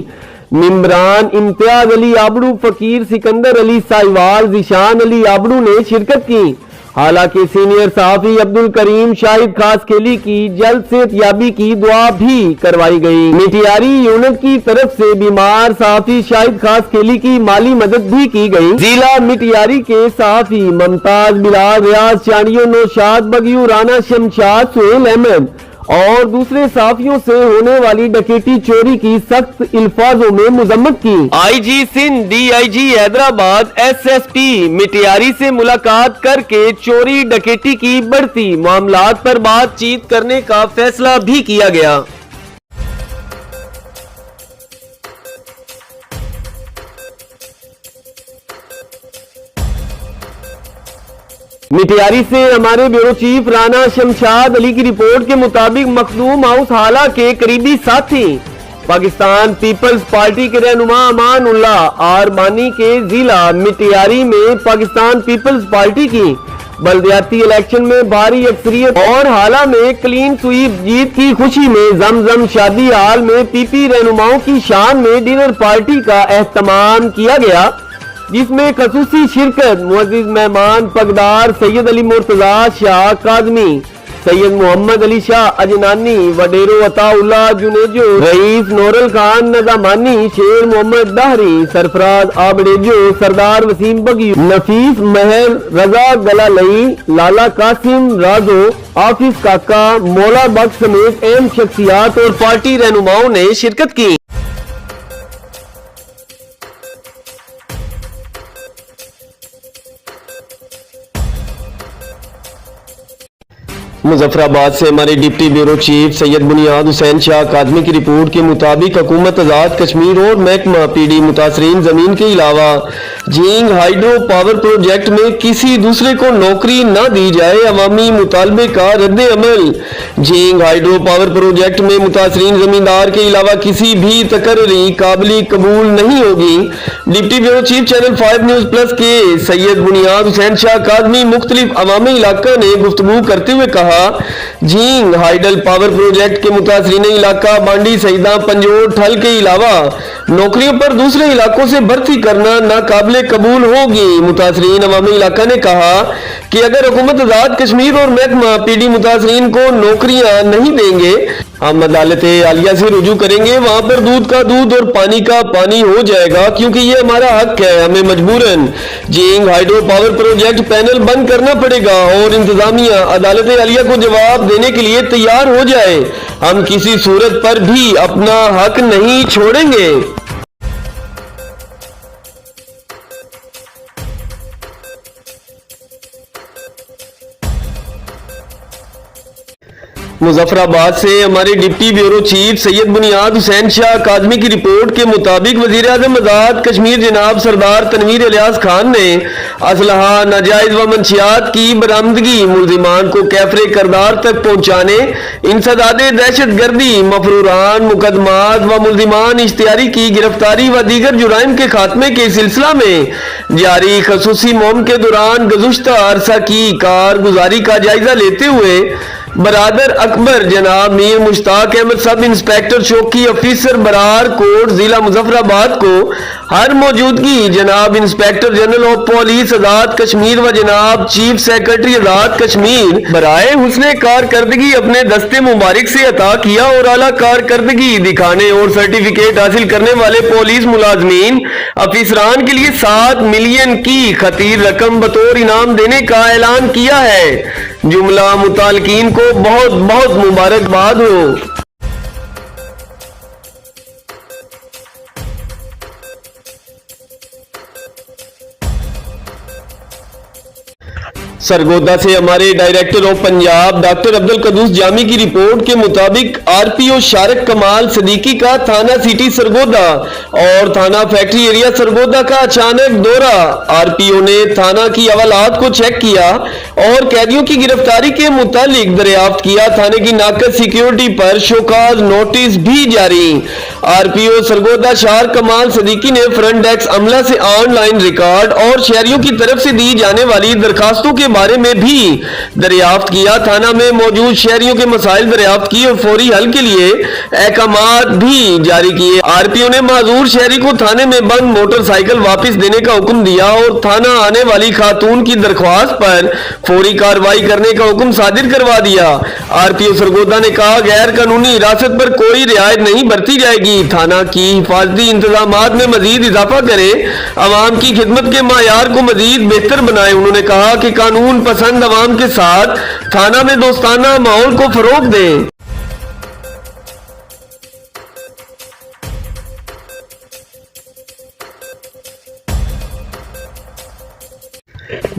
मेंबरान इम्तियाज अली आबड़ू, फकीर सिकंदर अली साहिवाल, जिशान अली आबड़ू ने शिरकत की। हालांकि सीनियर सहाफी अब्दुल करीम शाहिद खास खेली की जल्द सेहतयाबी की दुआ भी करवाई गई। मिटियारी यूनिट की तरफ से बीमार सहाफी शाहिद खास खेली की माली मदद भी की गई। जिला मिटियारी के सहाफी ममताज बिलाल, रियाज चांडियो, नौशाद बगियू, राना शमशाद, सुहेल अहमद और दूसरे साफियों से होने वाली डकैती, चोरी की सख्त अल्फाजों में मुजम्मत की। IG Sindh, DIG Hyderabad, SSP Matiari से मुलाकात करके चोरी डकैती की बढ़ती मामलात पर बातचीत करने का फैसला भी किया गया। मिटियारी से हमारे ब्यूरो चीफ राना शमशाद अली की रिपोर्ट के मुताबिक मखदूम हाउस हाला के करीबी साथी पाकिस्तान पीपल्स पार्टी के रहनुमा अमानुल्लाह आरमानी के जिला मिटियारी में पाकिस्तान पीपल्स पार्टी की बल्दियाती इलेक्शन में भारी अक्सरियत और हाला में क्लीन स्वीप जीत की खुशी में जमजम शादी हाल में पीपी रहनुमाओं की शान में डिनर पार्टी का एहतमाम किया गया, जिसमें खसूसी शिरकत मुअज़्ज़िज़ मेहमान पगदार सैयद अली मुर्तजा शाह काज़मी, सैयद मोहम्मद अली शाह अजनानी, वडेरो अताउल्ला जुनेजो, रईस नूरुल खान नज़ामानी, शेर मोहम्मद दाहरी, सरफराज आबड़ेजो, सरदार वसीम बगी, नफीस महर, रजा गलालई, लाला कासिम राजो, आफिस काका, मौला बख्श समेत अहम शख्सियात और पार्टी रहनुमाओं ने शिरकत की। मुजफ्फराबाद से हमारे डिप्टी ब्यूरो चीफ सैयद बुनियाद हुसैन शाह काज़मी की रिपोर्ट के मुताबिक हुकूमत आज़ाद कश्मीर और महकमा पीडी मुतासरीन जमीन के अलावा जींग हाइड्रो पावर प्रोजेक्ट में किसी दूसरे को नौकरी न दी जाए, अवामी मुतालबे का रद्द अमल। जींग हाइड्रो पावर प्रोजेक्ट में मुतासरीन जमींदार के अलावा किसी भी तकर्री काबिल कबूल नहीं होगी। Deputy bureau chief channel 5 news plus के सैयद बुनियाद हुसैन शाह काज़मी मुख्तलिफ अवामी इलाका ने गुफ्तगू करते हुए कहा, जींग हाइडल पावर प्रोजेक्ट के मुतासरीन इलाका बांडी, सईदा, पंजोर, ठल के अलावा नौकरियों पर दूसरे इलाकों से भर्ती करना नाकाबिले कबूल होगी। मुतासरीन अवामी इलाका ने कहा कि अगर हुकूमत आज़ाद कश्मीर और महकमा पीडी मुतासरीन को नौकरियां नहीं देंगे, हम अदालत आलिया से रुजू करेंगे। वहां पर दूध का दूध और पानी का पानी हो जाएगा, क्योंकि ये हमारा हक है। हमें मजबूरन जींग हाइड्रो पावर प्रोजेक्ट पैनल बंद करना पड़ेगा और इंतजामिया अदालत आलिया को जवाब देने के लिए तैयार हो जाए। हम किसी सूरत पर भी अपना हक नहीं छोड़ेंगे। मुजफ्फराबाद से हमारे डिप्टी ब्यूरो चीफ सैयद बुनियाद हुसैन शाह काजमी की रिपोर्ट के मुताबिक वजीर आजम आजाद कश्मीर जनाब सरदार तनवीर इलियास खान ने असलहा नाजायज व मंशियात की बरामदगी मुलजिमान को कैफरे करदार तक पहुंचाने इंसदादे दहशत गर्दी मफरूरान मुकदमात व मुलजिमान इश्तियारी की गिरफ्तारी व दीगर जुराइम के खात्मे के सिलसिला में जारी खसूसी मुहिम के दौरान गुज़श्ता अरसा की कारगुजारी का जायजा लेते हुए बरादर अकबर जनाब मीर मुश्ताक अहमद सब इंस्पेक्टर चौकी ऑफिसर बरार कोट जिला मुजफ्फराबाद को हर मौजूदगी जनाब इंस्पेक्टर जनरल ऑफ पुलिस आजाद कश्मीर व जनाब चीफ सेक्रेटरी आजाद कश्मीर बराए हुस्ने कारकर्दगी अपने दस्ते मुबारक से अता किया और आला कारकर्दगी दिखाने और सर्टिफिकेट हासिल करने वाले पुलिस मुलाजमीन अफिसरान के लिए 7 मिलियन की खतीर रकम बतौर इनाम देने का ऐलान किया है। जुमला मुतालिकीन को बहुत बहुत मुबारकबाद हो। सरगोदा से हमारे director of Punjab doctor Abdul Quddus Jami की रिपोर्ट के मुताबिक आरपीओ शारक कमाल सदीकी का थाना सिटी सरगोदा और थाना फैक्ट्री एरिया सरगोदा का अचानक दौरा। आरपीओ ने थाना की हवालात को चेक किया और कैदियों की गिरफ्तारी के मुतालिक दरियाफ्त किया। थाने की नाकद सिक्योरिटी पर शोकाज नोटिस भी जारी। आरपीओ सरगोदा शारक कमाल सदीकी ने फ्रंट डेस्क अमला से ऑनलाइन रिकॉर्ड और शहरियों की तरफ से दी जाने वाली दरखास्तों के बारे में भी दरियाफ्त किया। थाना में मौजूद शहरियों के मसाइल दरियाफ्त किए और फौरी हल के लिए अहकामात भी जारी किए। आरपीओ ने माजूर शहरी को थाने में बंद मोटरसाइकिल वापस देने का हुक्म दिया और थाना आने वाली खातून की दरख्वास्त पर फौरी कार्रवाई करने का हुक्म सादिर करवा दिया। आरपीओ सरगोदा ने कहा, गैर कानूनी हिरासत पर कोई रियायत नहीं बरती जाएगी। थाना की हिफाजती इंतजामात में मजीद इजाफा करे, अवाम की खिदमत के मायार को मजीद बेहतर बनाए। उन्होंने कहा कि कानून पसंद अवाम के साथ थाना में दोस्ताना माहौल को फरोग दें।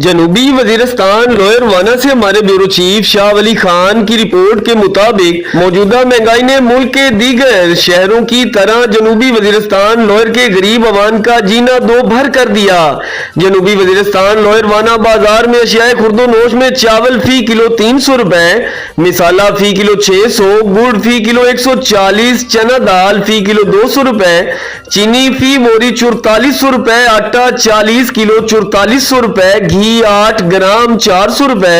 जनूबी वजीरिस्तान लोअर वाना से हमारे ब्यूरो चीफ शाह वली खान की रिपोर्ट के मुताबिक मौजूदा महंगाई ने मुल्क के दीगर शहरों की तरह जनूबी वजीरिस्तान लोअर के गरीब अवाम का जीना दो भर कर दिया। जनूबी वजीरिस्तान लोअर वाना बाजार में अशियाए खुर्दोनोश में चावल फी किलो 300 रुपए, मिसाला फी किलो 600, गुड़ फी किलो 140, चना दाल फी किलो 200 रुपए, चीनी फी बोरी 4400 रुपए, आटा 40 किलो 4400 रुपए, घी 8 ग्राम 400 रुपए,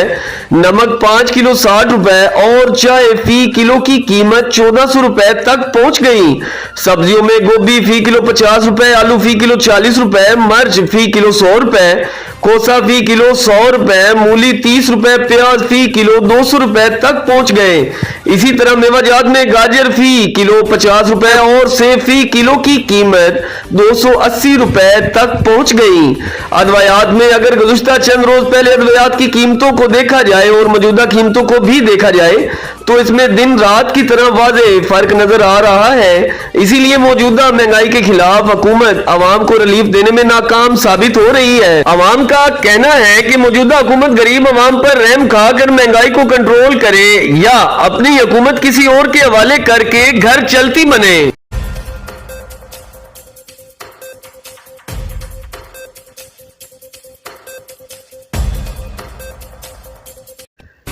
नमक 5 किलो 60 रुपए और चाय फी किलो की कीमत 1400 रुपए तक पहुंच गई। सब्जियों में गोभी फी किलो 50 रुपए, आलू फी किलो 40 रुपए, मर्च फी किलो 100 रुपए, कोसा फी किलो 100 रुपए, मूली 30 रुपए, प्याज फी किलो 200 रुपए तक पहुंच गए। इसी तरह मेवाजात में गाजर फी किलो 50 रुपए और सेब फी किलो की कीमत 280 रुपए तक पहुंच गई। अदवायात में अगर गुज़श्ता चंद रोज पहले अदवायात की कीमतों को देखा जाए और मौजूदा कीमतों को भी देखा जाए तो इसमें दिन रात की तरह वाज़े फर्क नजर आ रहा है। इसीलिए मौजूदा महंगाई के खिलाफ हुकूमत अवाम को रिलीफ देने में नाकाम साबित हो रही है। अवाम का कहना है कि मौजूदा हुकूमत गरीब अवाम पर रहम खाकर महंगाई को कंट्रोल करे या अपनी हुकूमत किसी और के हवाले करके घर चलती बने।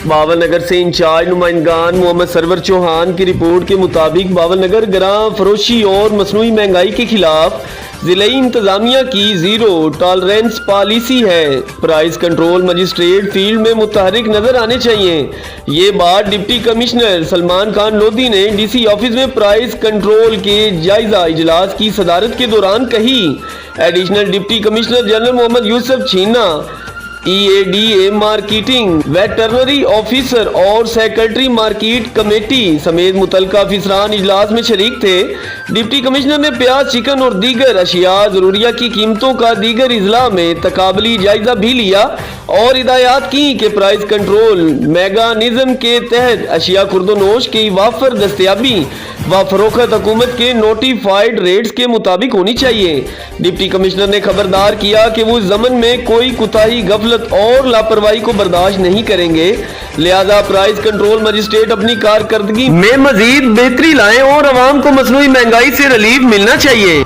बावलनगर से इंचार्ज नुमाइंदगान मोहम्मद सरवर चौहान की रिपोर्ट के मुताबिक बावलनगर ग्राम फरोशी और मसनूई महंगाई के खिलाफ जिलाई इंतजामिया की जीरो टॉलरेंस पॉलिसी है। प्राइस कंट्रोल मजिस्ट्रेट फील्ड में मुतहरिक नजर आने चाहिए। ये बात डिप्टी कमिश्नर सलमान खान लोधी ने डीसी ऑफिस में प्राइस कंट्रोल के जायजा इजलास की सदारत के दौरान कही। Additional deputy commissioner general Mohammad Yusuf Chheena, EADA marketing, veterinary officer और सेक्रेटरी मार्केट कमेटी समेत मुतलका अफसरान इजलास में शरीक थे। डिप्टी कमिश्नर ने प्याज, चिकन और दीगर अशिया जरूरिया की कीमतों का दीगर इजला में तकाबली जायजा भी लिया और हिदायत की कि प्राइस कंट्रोल मैगानिज्म के तहत अशिया खुर्दोनोश की वाफर दस्तयाबी व फरोख्त हुकूमत के नोटिफाइड रेट्स के मुताबिक होनी चाहिए। डिप्टी कमिश्नर ने खबरदार किया कि वो इस जमन में कोई कुताही गफलत गफलत और लापरवाही को बर्दाश्त नहीं करेंगे। लिहाजा प्राइस कंट्रोल मजिस्ट्रेट अपनी कारकर्दगी में मजीद बेहतरी लाएं और आवाम को मसनूई महंगाई से रिलीफ मिलना चाहिए।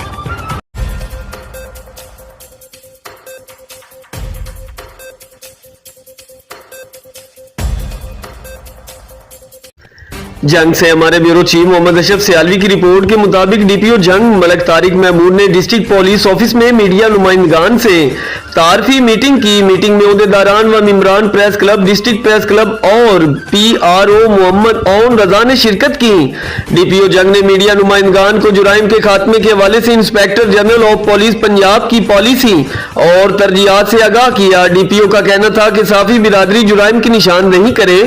जंग से हमारे ब्यूरो चीफ मोहम्मद अशरफ सियालवी की रिपोर्ट के मुताबिक डीपीओ जंग मलक तारिक महमूद ने डिस्ट्रिक्ट पुलिस ऑफिस में मीडिया नुमाइंदगान से तारफी मीटिंग की। मीटिंग में ओहदेदारान व मेंबरान press club, district press club और PRO मोहम्मद ओन रजा ने शिरकत की। डीपीओ जंग ने मीडिया नुमाइंदगान को जुराइम के खात्मे के हवाले से inspector general of police Punjab की पॉलिसी और तरजीहात से आगाह किया। डीपीओ का कहना था कि साफी बिरादरी जुराइम की निशानदेही करे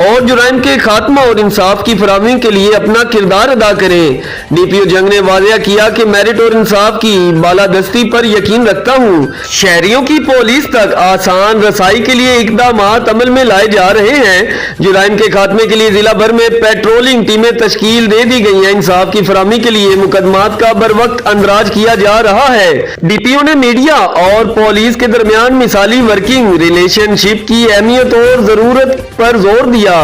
और जुराइम के खात्मा और इंसाफ की फराहमी के लिए अपना किरदार अदा करें। डीपीओ जंग ने वाज़ेह किया कि मेरिट और इंसाफ की बालादस्ती पर यकीन रखता हूं। शहरियों की पुलिस तक आसान रसाई के लिए इकदाम अमल में लाए जा रहे हैं। जुराइम के खात्मे के लिए जिला भर में पेट्रोलिंग टीमें तश्कील दे दी गई हैं। इंसाफ की फराहमी के लिए मुकदमात का बर वक्त अंदराज किया जा रहा है। डीपीओ ने मीडिया और पुलिस के दरमियान मिसाली वर्किंग रिलेशनशिप की अहमियत और जरूरत पर जोर दिया।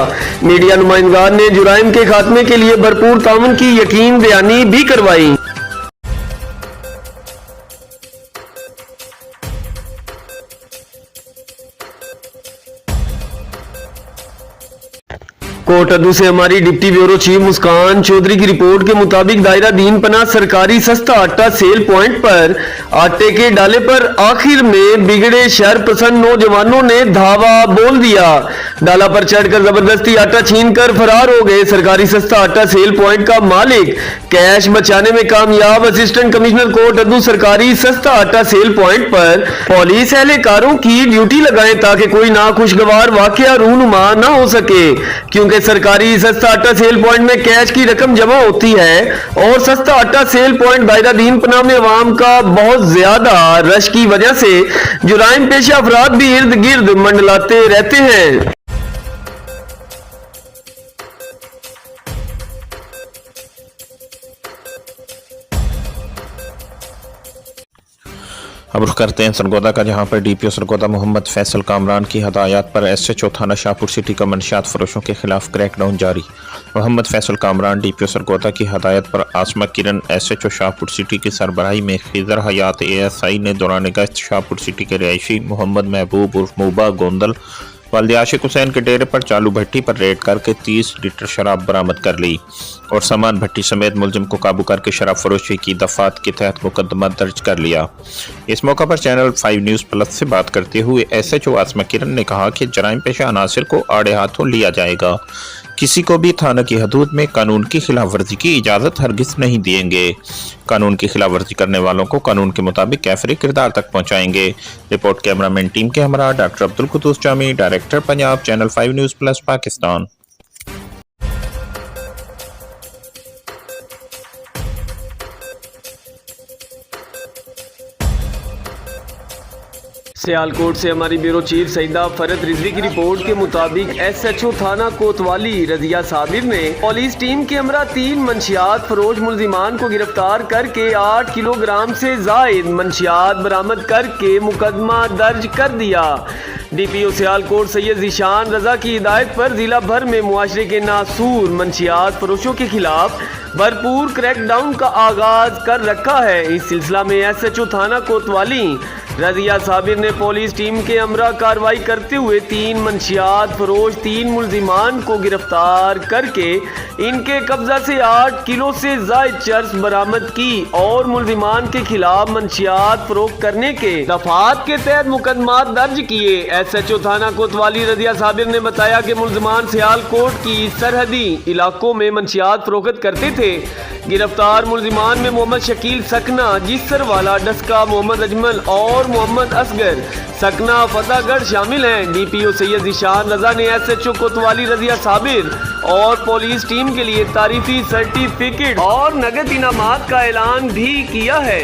मीडिया नुमाइंदगान ने जुराइम के खात्मे के लिए भरपूर ताउन की यकीन दहानी भी करवाई। कोटअदू से हमारी डिप्टी ब्यूरो चीफ मुस्कान चौधरी की रिपोर्ट के मुताबिक दायरा दीन पना सरकारी सस्ता आटा सेल पॉइंट पर आटे के डाले पर आखिर में बिगड़े शर पसंद नौजवानों ने धावा बोल दिया। डाला पर चढ़कर जबरदस्ती आटा छीन कर फरार हो गए। सरकारी सस्ता आटा सेल पॉइंट का मालिक कैश बचाने में कामयाब। असिस्टेंट कमिश्नर कोटअदू सरकारी सस्ता आटा सेल पॉइंट पर पुलिस एहलकारों की ड्यूटी लगाएं ताकि कोई नाखुशगवार वाकया रूनुमा न हो सके, क्योंकि सरकारी सस्ता आटा सेल पॉइंट में कैश की रकम जमा होती है और सस्ता आटा सेल पॉइंट दायरा दीन पना में अवाम का बहुत ज्यादा रश की वजह से जुराइम पेशा अफराद भी इर्द गिर्द मंडलाते रहते हैं। अब रुख करते हैं सरगोदा का, जहां पर डीपीओ सरगोदा मोहम्मद फैसल कामरान की हदायत पर SHO थाना शाहपुर सिटी का मंशियात फरोशों के खिलाफ क्रैकडाउन जारी। मोहम्मद फैसल कामरान डीपीओ सरगोदा की हदायत पर आसमा किरण SHO शाहपुर सिटी की सरबराही में खिजर हयात ASI ने दौरान गश्त शाहपुर सिटी के रिहायशी मोहम्मद महबूब उर्फ मुबा गोंदल वालिद आशिक हुसैन के डेरे पर चालू भट्टी पर रेड करके 30 लीटर शराब बरामद कर ली और सामान भट्टी समेत मुलजिम को काबू करके शराब फरोशी की दफात के तहत मुकदमा दर्ज कर लिया। इस मौका पर चैनल 5 न्यूज़ प्लस से बात करते हुए SHO आसमा किरण ने कहा कि जराइम पेशा अनासिर को आड़े हाथों लिया जाएगा। किसी को भी थाना की हदूद में कानून की खिलाफ वर्जी की इजाज़त हरगिज नहीं देंगे। कानून की खिलाफ वर्जी करने वालों को कानून के मुताबिक कैफरी किरदार तक पहुंचाएंगे। रिपोर्ट कैमरामैन टीम के हमरा doctor Abdul Quddus Jami, director Punjab, channel 5 news plus Pakistan. Sialkot से हमारी ब्यूरो चीफ सईदा फरद रिजवी की रिपोर्ट के मुताबिक SHO थाना कोतवाली रजिया साबिर ने पुलिस टीम के हमरा 3 मंशियात फरोश मुलजिमान को गिरफ्तार करके 8 किलोग्राम से जायद मंशियात बरामद करके मुकदमा दर्ज कर दिया। डीपीओ सियालकोट सैयद ज़ीशान रजा की हिदायत पर जिला भर में मुआशरे के नासूर मंशियात फरोशों के खिलाफ भरपूर क्रैकडाउन का आगाज कर रखा है। इस सिलसिला में SHO थाना कोतवाली रजिया साबिर ने पुलिस टीम के हमरा कार्रवाई करते हुए 3 मंशियात फरोश 3 मुलजिमान को गिरफ्तार करके इनके कब्जा से 8 किलो से जायद चर्स बरामद की और मुलजिमान के खिलाफ मंशियात फरोख्त करने के दफात के तहत मुकदमा दर्ज किए। SHO थाना कोतवाली रजिया साबिर ने बताया कि मुलजिमान सियालकोट की सरहदी इलाकों में मंशियात फरोख्त करते थे। गिरफ्तार मुलजिमान में मोहम्मद शकील सकना जिसर वाला डस्का, मोहम्मद अजमल और मोहम्मद असगर सकना फतेहगढ़ शामिल हैं। डीपीओ सैयद ज़ीशान रजा ने SHO कोतवाली रजिया साबिर और पुलिस टीम के लिए तारीफी सर्टिफिकेट और नगद इनामात का ऐलान भी किया है।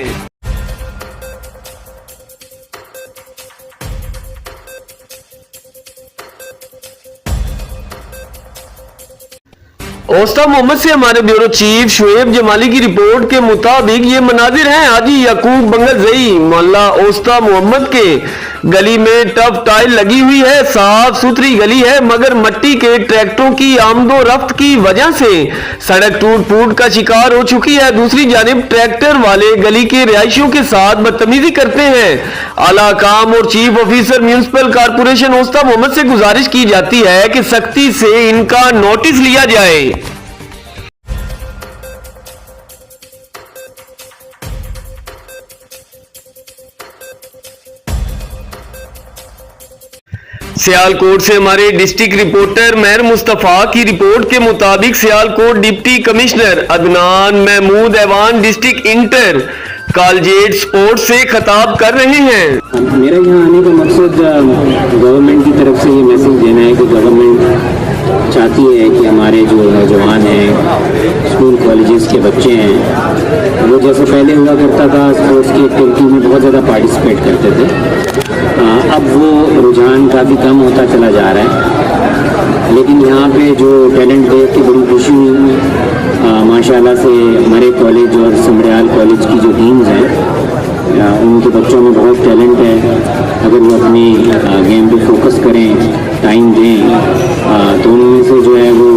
ओस्ता मोहम्मद से हमारे ब्यूरो चीफ शुएब जमाली की रिपोर्ट के मुताबिक ये मनाजिर हैं हाजी याकूब बंगल जई मोहल्ला ओस्ता मोहम्मद के गली में टफ टाइल लगी हुई है, साफ सुथरी गली है, मगर मिट्टी के ट्रैक्टरों की आमदो रफ्त की वजह से सड़क टूट फूट का शिकार हो चुकी है। दूसरी जानिब ट्रैक्टर वाले गली के रिहायशियों के साथ बदतमीजी करते हैं। आला काम और चीफ ऑफिसर म्युनिसिपल कारपोरेशन ओस्ता मोहम्मद से गुजारिश की जाती है कि सख्ती से इनका नोटिस लिया जाए। सियालकोट से हमारे डिस्ट्रिक्ट रिपोर्टर मेहर मुस्तफा की रिपोर्ट के मुताबिक सियालकोट डिप्टी कमिश्नर अदनान महमूद ऐवान डिस्ट्रिक्ट इंटर कॉलेजिएट स्पोर्ट्स से खिताब कर रहे हैं। मेरा यहाँ आने का मकसद गवर्नमेंट की तरफ से ये मैसेज देना है कि गवर्नमेंट चाहती है कि हमारे जो नौजवान हैं, स्कूल कॉलेजेस के बच्चे हैं, वो जैसे पहले हुआ करता था स्पोर्ट्स की एक्टिविटी में बहुत ज़्यादा पार्टिसिपेट करते थे, अब वो रुझान काफ़ी कम होता चला जा रहा है। लेकिन यहाँ पे जो टैलेंट देख के बड़ी खुशी हुई, माशाल्लाह से हमारे कॉलेज और समरियाल कॉलेज की जो टीम्स हैं उनके बच्चों में बहुत टैलेंट है। अगर वो अपनी गेम पे फोकस करें, टाइम दें, तो उनमें से जो है वो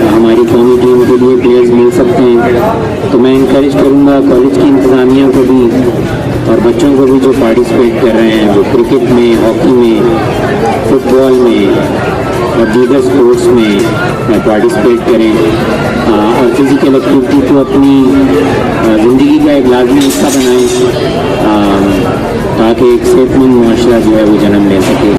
हमारी कौमी टीम के लिए प्लेयर्स मिल सकते हैं। तो मैं इनकरेज करूँगा कॉलेज की इंतज़ामिया को भी और बच्चों को भी जो पार्टिसिपेट कर रहे हैं, जो क्रिकेट में, हॉकी में, फुटबॉल में और दीगर स्पोर्ट्स में पार्टिसिपेट करें और फिज़िकल एक्टिविटी को अपनी ज़िंदगी का एक लाजमी हिस्सा बनाएं ताकि एक सेहतमंद मुआशरा जो है वो जन्म ले सके।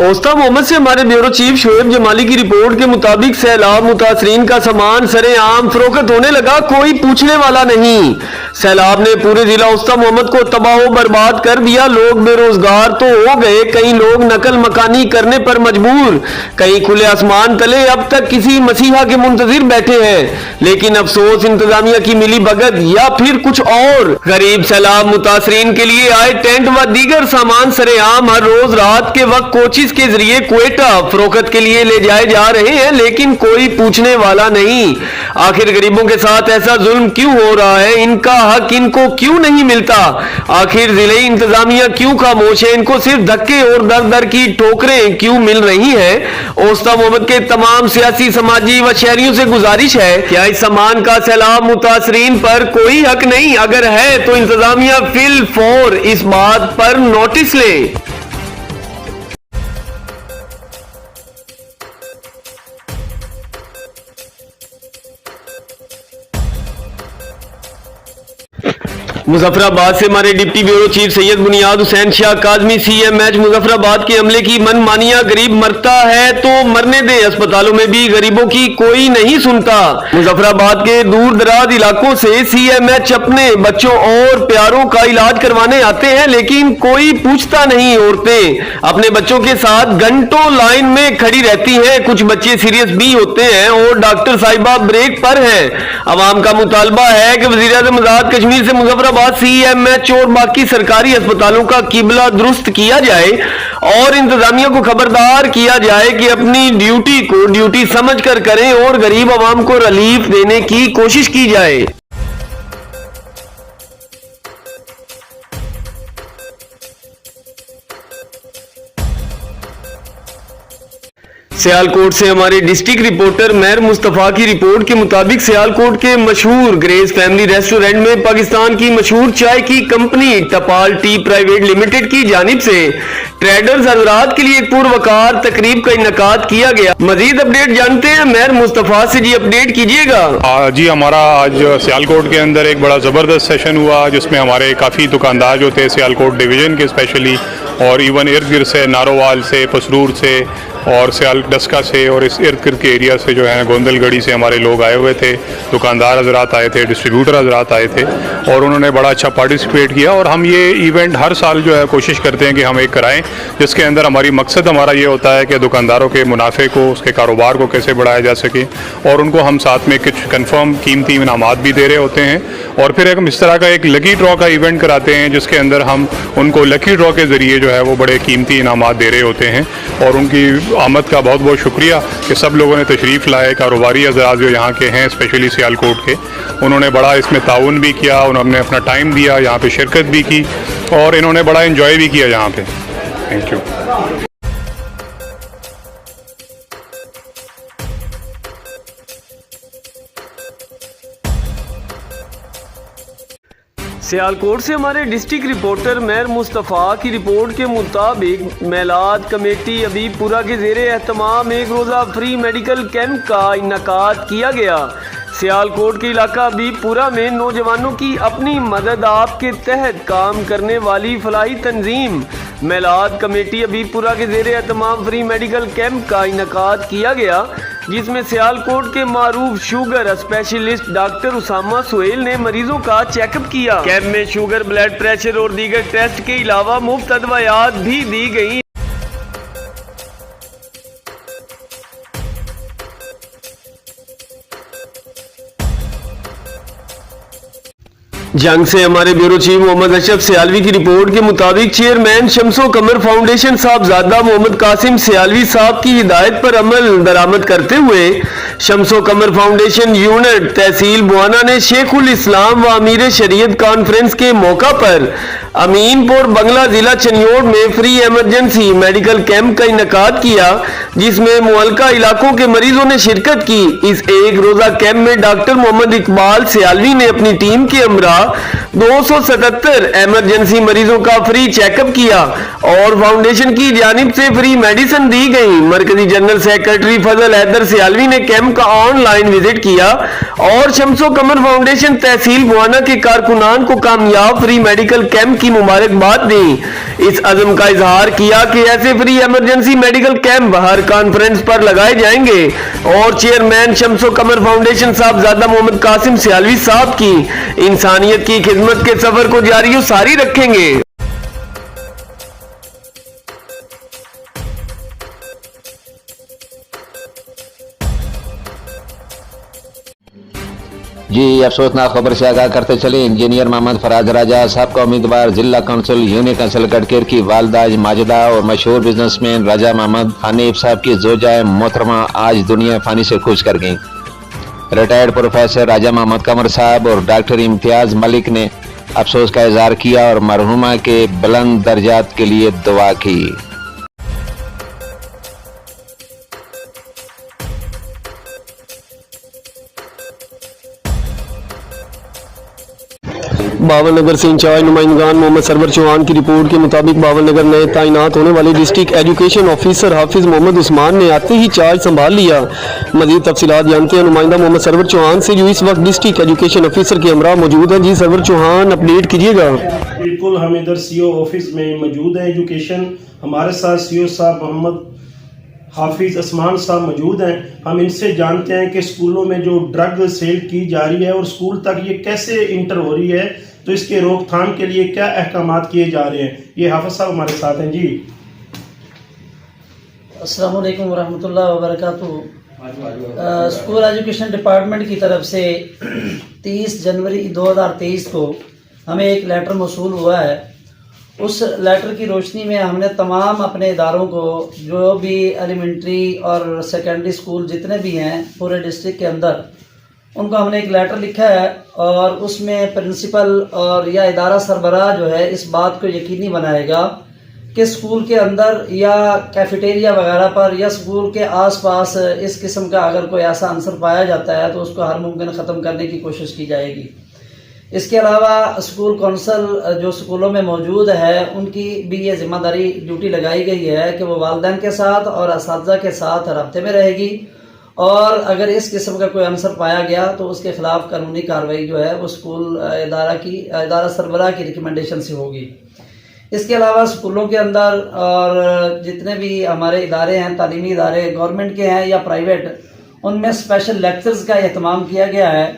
ओस्ता मोहम्मद से हमारे ब्यूरो चीफ शोएब जमाली की रिपोर्ट के मुताबिक सैलाब मुतासरीन का सामान सरेआम फरोख्त होने लगा, कोई पूछने वाला नहीं। सैलाब ने पूरे जिला ओस्ता मोहम्मद को तबाह बर्बाद कर दिया। लोग बेरोजगार तो हो गए, कई लोग नकल मकानी करने पर मजबूर, कई खुले आसमान तले अब तक किसी मसीहा के मुंतजिर बैठे हैं। लेकिन अफसोस इंतजामिया की मिली भगत या फिर कुछ और। गरीब सैलाब मुतासरीन के लिए आए टेंट व दीगर सामान सरेआम हर रोज रात के वक्त कोचिस के जरिए क्वेटा फरोख्त के लिए ले जाए जा रहे हैं, लेकिन कोई पूछने वाला नहीं। आखिर गरीबों के साथ ऐसा जुल्म क्यों हो रहा है? इनका हक इनको क्यों नहीं मिलता? आखिर जिले इंतजामिया क्यों खामोश है? इनको सिर्फ धक्के और दर दर की ठोकरें क्यों मिल रही हैं? ओस्ता मोहम्मद के तमाम सियासी, समाजी व शहरियों से गुजारिश है, क्या इस सामान का सैलाब मुतासरीन पर कोई हक नहीं? अगर है तो इंतजामिया फिल फौर इस बात पर नोटिस ले। मुजफ्फराबाद से हमारे डिप्टी ब्यूरो चीफ सैयद बुनियाद हुसैन शाह काजमी CMH मुजफ्फराबाद के अमले की मनमानियां, गरीब मरता है तो मरने दे, अस्पतालों में भी गरीबों की कोई नहीं सुनता। मुजफ्फराबाद के दूर दराज इलाकों से CMH अपने बच्चों और प्यारों का इलाज करवाने आते हैं, लेकिन कोई पूछता नहीं। औरतें अपने बच्चों के साथ घंटों लाइन में खड़ी रहती हैं, कुछ बच्चे सीरियस भी होते हैं और डॉक्टर साहिबा ब्रेक पर हैं। अवाम का मुतालबा है कि वज़ीर-ए-आज़म आज़ाद कश्मीर से मुजफ्फराबाद CMH और बाकी सरकारी अस्पतालों का किबला दुरुस्त किया जाए और इंतजामिया को खबरदार किया जाए कि अपनी ड्यूटी को ड्यूटी समझकर करें और गरीब आवाम को रिलीफ देने की कोशिश की जाए। सियालकोट से हमारे डिस्ट्रिक्ट रिपोर्टर मेहर मुस्तफा की रिपोर्ट के मुताबिक सियालकोट के मशहूर ग्रेस फैमिली रेस्टोरेंट में पाकिस्तान की मशहूर चाय की कंपनी टपाल टी प्राइवेट लिमिटेड की जानिब से ट्रेडर्स हजरात के लिए एक पुरवकार तकरीब का इनकाद किया गया। मजीद अपडेट जानते हैं मेहर मुस्तफा से, जी अपडेट कीजिएगा। जी हमारा आज सियालकोट के अंदर एक बड़ा ज़बरदस्त सेशन हुआ जिसमें हमारे काफ़ी दुकानदार जो थे सियालकोट डिवीज़न के स्पेशली और इवन इर्द गिर्द से नारोवाल से, पसरूर से और सियाल डस्का से और इस इर्द गिर्द के एरिया से जो है गोंदलगढ़ी से हमारे लोग आए हुए थे, दुकानदार हजरात आए थे, डिस्ट्रीब्यूटर हजरात आए थे और उन्होंने बड़ा अच्छा पार्टिसिपेट किया। और हम ये इवेंट हर साल जो है कोशिश करते हैं कि हम एक कराएं जिसके अंदर हमारी मकसद हमारा ये होता है कि दुकानदारों के मुनाफे को, उसके कारोबार को कैसे बढ़ाया जा सके, और उनको हम साथ में कुछ कंफर्म कीमती इनामात भी दे रहे होते हैं। और फिर हम इस तरह का एक लकी ड्रॉ का इवेंट कराते हैं जिसके अंदर हम उनको लकी ड्रॉ के ज़रिए जो है वो बड़े कीमती इनामात दे रहे होते हैं। और उनकी आमद का बहुत बहुत शुक्रिया कि सब लोगों ने तशरीफ़ लाए। कारोबारी हज़रात जो यहाँ के हैं, स्पेशली सियालकोट के, उन्होंने बड़ा इसमें ताउन भी किया, उन्होंने अपना टाइम दिया, यहाँ पे शिरकत भी की और इन्होंने बड़ा एंजॉय भी किया यहाँ पे। Thank you. सियालकोट से हमारे डिस्ट्रिक्ट रिपोर्टर मेहर मुस्तफ़ा की रिपोर्ट के मुताबिक मेलाद कमेटी अबीपुरा के ज़ेरे एहतमाम एक रोज़ा फ्री मेडिकल कैंप का इन्नेकाद किया गया। सियालकोट के इलाका अबीपुरा में नौजवानों की अपनी मदद आपके तहत काम करने वाली फलाही तंजीम मेलाद कमेटी अबीपुरा के ज़ेरे एहतमाम फ्री मेडिकल कैंप का इन्नेकाद किया गया, जिसमें सियालकोट के मारूफ sugar specialist doctor Usama Sohail ने मरीजों का चेकअप किया। कैंप में शुगर, ब्लड प्रेशर और दीगर टेस्ट के अलावा मुफ्त अदवायात भी दी गई। जंग से हमारे ब्यूरो चीफ मोहम्मद अशरफ सियालवी की रिपोर्ट के मुताबिक चेयरमैन शम्सो कमर फाउंडेशन साहबजादा मोहम्मद कासिम सियालवी साहब की हिदायत पर अमल दरामद करते हुए शम्सो कमर फाउंडेशन यूनिट तहसील बुआना ने शेखुल इस्लाम व अमीर शरीयत कॉन्फ्रेंस के मौका पर अमीनपुर बंगला जिला चनियोट में फ्री इमरजेंसी मेडिकल कैंप का इन्नेकाद किया, जिसमें मुअल्लिका इलाकों के मरीजों ने शिरकत की। इस एक रोजा कैंप में डॉक्टर मोहम्मद इकबाल सियालवी ने अपनी टीम के हमरा 277 इमरजेंसी मरीजों का फ्री चेकअप किया और फाउंडेशन की जानिब से फ्री मेडिसिन दी गई। मरकजी जनरल सेक्रेटरी फजल हैदर सियालवी ने कैंप का ऑनलाइन विजिट किया और शम्सो कमर फाउंडेशन तहसील बुआना के कारकुनान को कामयाब फ्री मेडिकल कैंप की मुबारकबाद दी। इस अज़म का इजहार किया कि ऐसे फ्री इमरजेंसी मेडिकल कैंप हर कॉन्फ्रेंस पर लगाए जाएंगे और चेयरमैन शम्सो कमर फाउंडेशन साहबजादा मोहम्मद कासिम सियालवी साहब की इंसानियत की खिदमत के सफर को जारी और सारी रखेंगे। जी अफसोसनाक खबर से आगाह करते चले। इंजीनियर मोहम्मद फराज राजा साहब का उम्मीदवार जिला काउंसिल यूनियन काउंसिल गडकेर की वालदा माजिदा और मशहूर बिजनेसमैन राजा मोहम्मद हनीफ साहब की जोजाए मोहतरमा आज दुनिया फानी से कूच कर गई। रिटायर्ड प्रोफेसर राजा मोहम्मद कमर साहब और डॉक्टर इम्तियाज मलिक ने अफसोस का इजहार किया और मरहुमा के बुलंद दर्जात के लिए दुआ की। बावलनगर से इंचार्ज नुमाइंदगान मोहम्मद सरवर चौहान की रिपोर्ट के मुताबिक बावलनगर नए तैनात होने वाले डिस्ट्रिक्ट एजुकेशन ऑफिसर हाफिज मोहम्मद उस्मान ने आते ही चार्ज संभाल लिया। मजीद तफसीलात जानते हैं नुमाइंदा मोहम्मद सरवर चौहान से, जो इस वक्त डिस्ट्रिक्ट एजुकेशन ऑफिसर के हमरा मौजूद है। जी सरवर चौहान, अपडेट कीजिएगा। बिल्कुल, हम इधर सीओ ऑफिस में मौजूद हैं एजुकेशन। हमारे साथ सीओ साहब मोहम्मद हाफिज उस्मान साहब मौजूद हैं। हम इनसे जानते हैं कि स्कूलों में जो ड्रग सेल की जा रही है और स्कूल तक ये कैसे इंटर हो रही है, तो इसके रोकथाम के लिए क्या अहकामात किए जा रहे हैं। ये हाफिज साहब हमारे साथ हैं। जी अस्सलाम वालेकुम वरहमतुल्लाहि वबरकातुहू। स्कूल एजुकेशन डिपार्टमेंट की तरफ से 30 जनवरी 2023 को हमें एक लेटर मौसूल हुआ है। उस लेटर की रोशनी में हमने तमाम अपने इदारों को, जो भी एलिमेंट्री और सेकेंडरी स्कूल जितने भी हैं पूरे डिस्ट्रिक्ट के अंदर, उनको हमने एक लेटर लिखा है और उसमें प्रिंसिपल और या इदारा सरबराह जो है इस बात को यकीनी बनाएगा कि स्कूल के अंदर या कैफेटेरिया वगैरह पर या स्कूल के आसपास इस किस्म का अगर कोई ऐसा आंसर पाया जाता है तो उसको हर मुमकिन ख़त्म करने की कोशिश की जाएगी। इसके अलावा स्कूल कौंसल जो स्कूलों में मौजूद है उनकी भी ये ज़िम्मेदारी ड्यूटी लगाई गई है कि वो वालिदैन के साथ और असातिज़ा के साथ रब्ते में रहेगी और अगर इस किस्म का कोई आंसर पाया गया तो उसके ख़िलाफ़ कानूनी कार्रवाई जो है वो स्कूल इदारा सरबराह की रिकमेंडेशन से होगी। इसके अलावा स्कूलों के अंदर और जितने भी हमारे इदारे हैं, तालीमी इदारे गवर्नमेंट के हैं या प्राइवेट, उनमें स्पेशल लेक्चर्स का एहतमाम किया गया है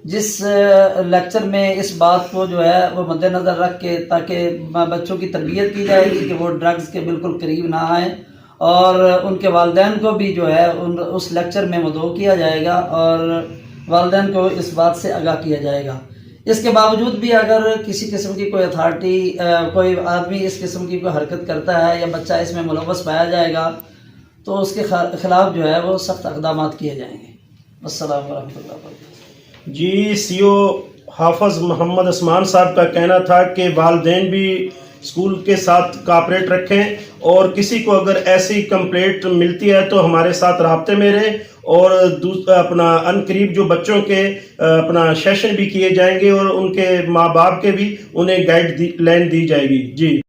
जिस लेक्चर में इस बात को जो है वो मद्देनज़र रख के ताकि बच्चों की तरबियत की जाएगी कि वो ड्रग्स के बिल्कुल करीब ना आएँ और उनके वालिदैन को भी जो है उस लेक्चर में मदऊ किया जाएगा और वालिदैन को इस बात से आगाह किया जाएगा। इसके बावजूद भी अगर किसी किस्म की कोई अथॉरिटी कोई आदमी इस किस्म की कोई हरकत करता है या बच्चा इसमें मुलव्वस पाया जाएगा तो उसके खिलाफ जो है वो सख्त इक़दाम किए जाएंगे। अस्सलाम वालेकुम जी। सीओ हाफिज़ मोहम्मद उस्मान साहब का कहना था कि वालिदैन भी स्कूल के साथ कोऑपरेट रखें और किसी को अगर ऐसी कंप्लेंट मिलती है तो हमारे साथ राब्ते में रहें और अपना अनकरीब जो बच्चों के अपना सेशन भी किए जाएंगे और उनके माँ बाप के भी उन्हें गाइडलाइन दी जाएगी। जी।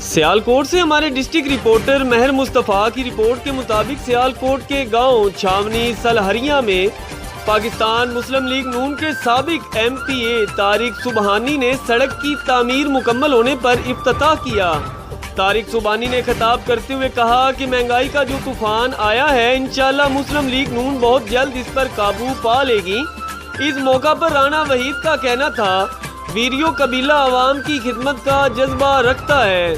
सियालकोट से हमारे डिस्ट्रिक्ट रिपोर्टर महर मुस्तफ़ा की रिपोर्ट के मुताबिक सियालकोट के गांव छावनी सलहरिया में पाकिस्तान मुस्लिम लीग नून के साबिक MPA तारिक सुबहानी ने सड़क की तामीर मुकम्मल होने पर इफ्तिताह किया। तारिक सुबहानी ने खिताब करते हुए कहा कि महंगाई का जो तूफान आया है इंशाल्लाह मुस्लिम लीग नून बहुत जल्द इस पर काबू पा लेगी। इस मौका पर राणा वहीद का कहना था वीरियो कबीला आवाम की खिदमत का जज्बा रखता है।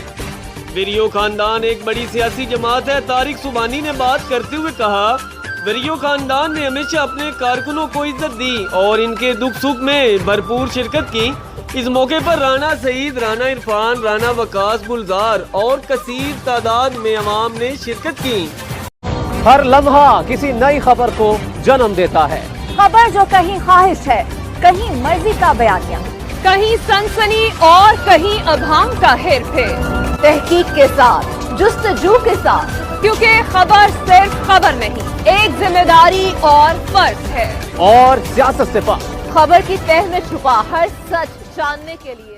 वीरियो खानदान एक बड़ी सियासी जमात है। तारिक सुबहानी ने बात करते हुए कहा वीरियो खानदान ने हमेशा अपने कारकुनों को इज्जत दी और इनके दुख सुख में भरपूर शिरकत की। इस मौके पर राणा सईद, राणा इरफान, राणा वकास, गुलजार और कसीर तादाद में अवाम ने शिरकत की। हर लम्हा किसी नई खबर को जन्म देता है। खबर जो कहीं ख्वाहिश है, कहीं मर्जी का बयानिया, कहीं सनसनी और कहीं अभाम का हेरफेर, तहकीक के साथ, जुस्तजू के साथ, क्योंकि खबर सिर्फ खबर नहीं, एक जिम्मेदारी और फर्ज है। और सियासत से पार खबर की तह में छुपा हर सच जानने के लिए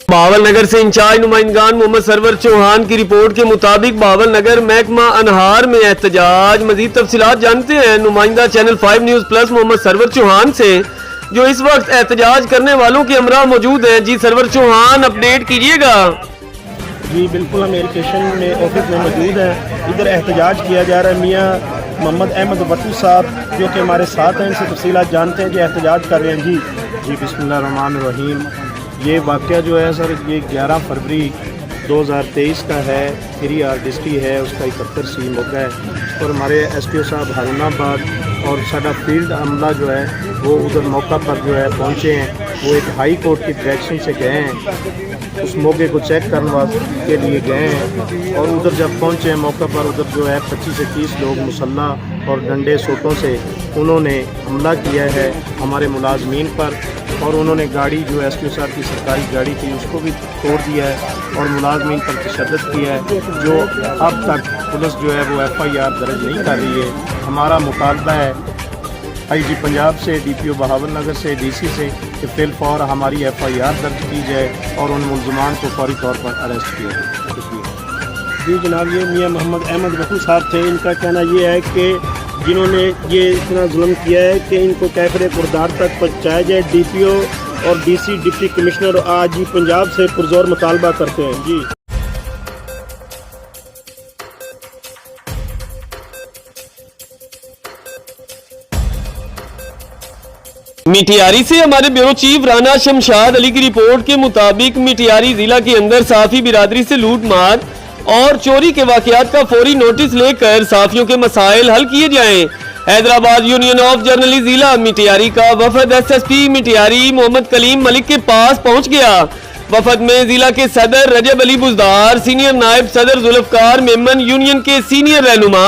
बहावल नगर से इंचार्ज नुमाइंदगान मोहम्मद सरवर चौहान की रिपोर्ट के मुताबिक बहावल नगर महकमा अनहार में एहतजाज। मजीद तफसीलात जानते हैं नुमाइंदा channel 5 news plus Mohammad Sarwar Chauhan से, जो इस वक्त एहतजाज करने वालों के हमरा मौजूद हैं। जी सरवर चौहान, अपडेट कीजिएगा। जी बिल्कुल, हम एजुकेशन में ऑफिस में मौजूद हैं। इधर एहतजाज किया जा रहा है। मियाँ मोहम्मद अहमद वटू साहब जो कि हमारे साथ हैं, इनसे तफसीलात जानते हैं कि एहतजाज कर रहे हैं। जी बिस्मिल्लाहिर्रहमानिर्रहीम। ये वाक़या जो है सर, ये 11 फरवरी 2023 का है। 3R डिस्ट्रिक्ट है, उसका 71C मौका है और हमारे SPO साहब हारूनाबाद और साडा फील्ड अमला जो है वो उधर मौका पर जो है पहुँचे हैं। वो एक हाई कोर्ट की डायरेक्शन से गए हैं, उस मौके को चेक करने के लिए गए हैं और उधर जब पहुँचे हैं मौका पर, उधर जो है 25 से 30 लोग मुसल्ला और डंडे सोटों से उन्होंने हमला किया है हमारे मुलाजमीन पर और उन्होंने गाड़ी जो SPO साहब की सरकारी गाड़ी थी उसको भी तोड़ दिया है और मुलाजमीन पर तशद्दुद किया है, जो अब तक पुलिस जो है वो FIR दर्ज नहीं कर रही है। हमारा मुतालबा है IG पंजाब से, DPO बहावल नगर से, DC से कि फिलफौर हमारी FIR दर्ज की जाए और उन मुलजमान को फौरी तौर पर अरेस्ट किया जाए। जी जनाब, ये मियाँ मोहम्मद अहमद वटू साहब थे। इनका कहना ये है कि जिन्होंने ये इतना जुल्म किया है कि इनको कैफरे कुर्दार तक पहुँचाया जाए। DPO और DC डिप्टी कमिश्नर आज ही पंजाब से पुरजोर मुतालबा करते हैं। जी मिटियारी से हमारे ब्यूरो चीफ राना शमशाद अली की रिपोर्ट के मुताबिक मिटियारी जिला के अंदर साफी बिरादरी से लूट मार और चोरी के वाकयात का फौरी नोटिस लेकर साफियों के मसाइल हल किए जाएं। हैदराबाद यूनियन ऑफ जर्नलिस्ट जिला मिटियारी का वफद SSP मिटियारी मोहम्मद कलीम मलिक के पास पहुंच गया। वफद में जिला के सदर रजब अली बुजदार, सीनियर नायब सदर जुल्फकार मेमन, यूनियन के सीनियर रहनुमा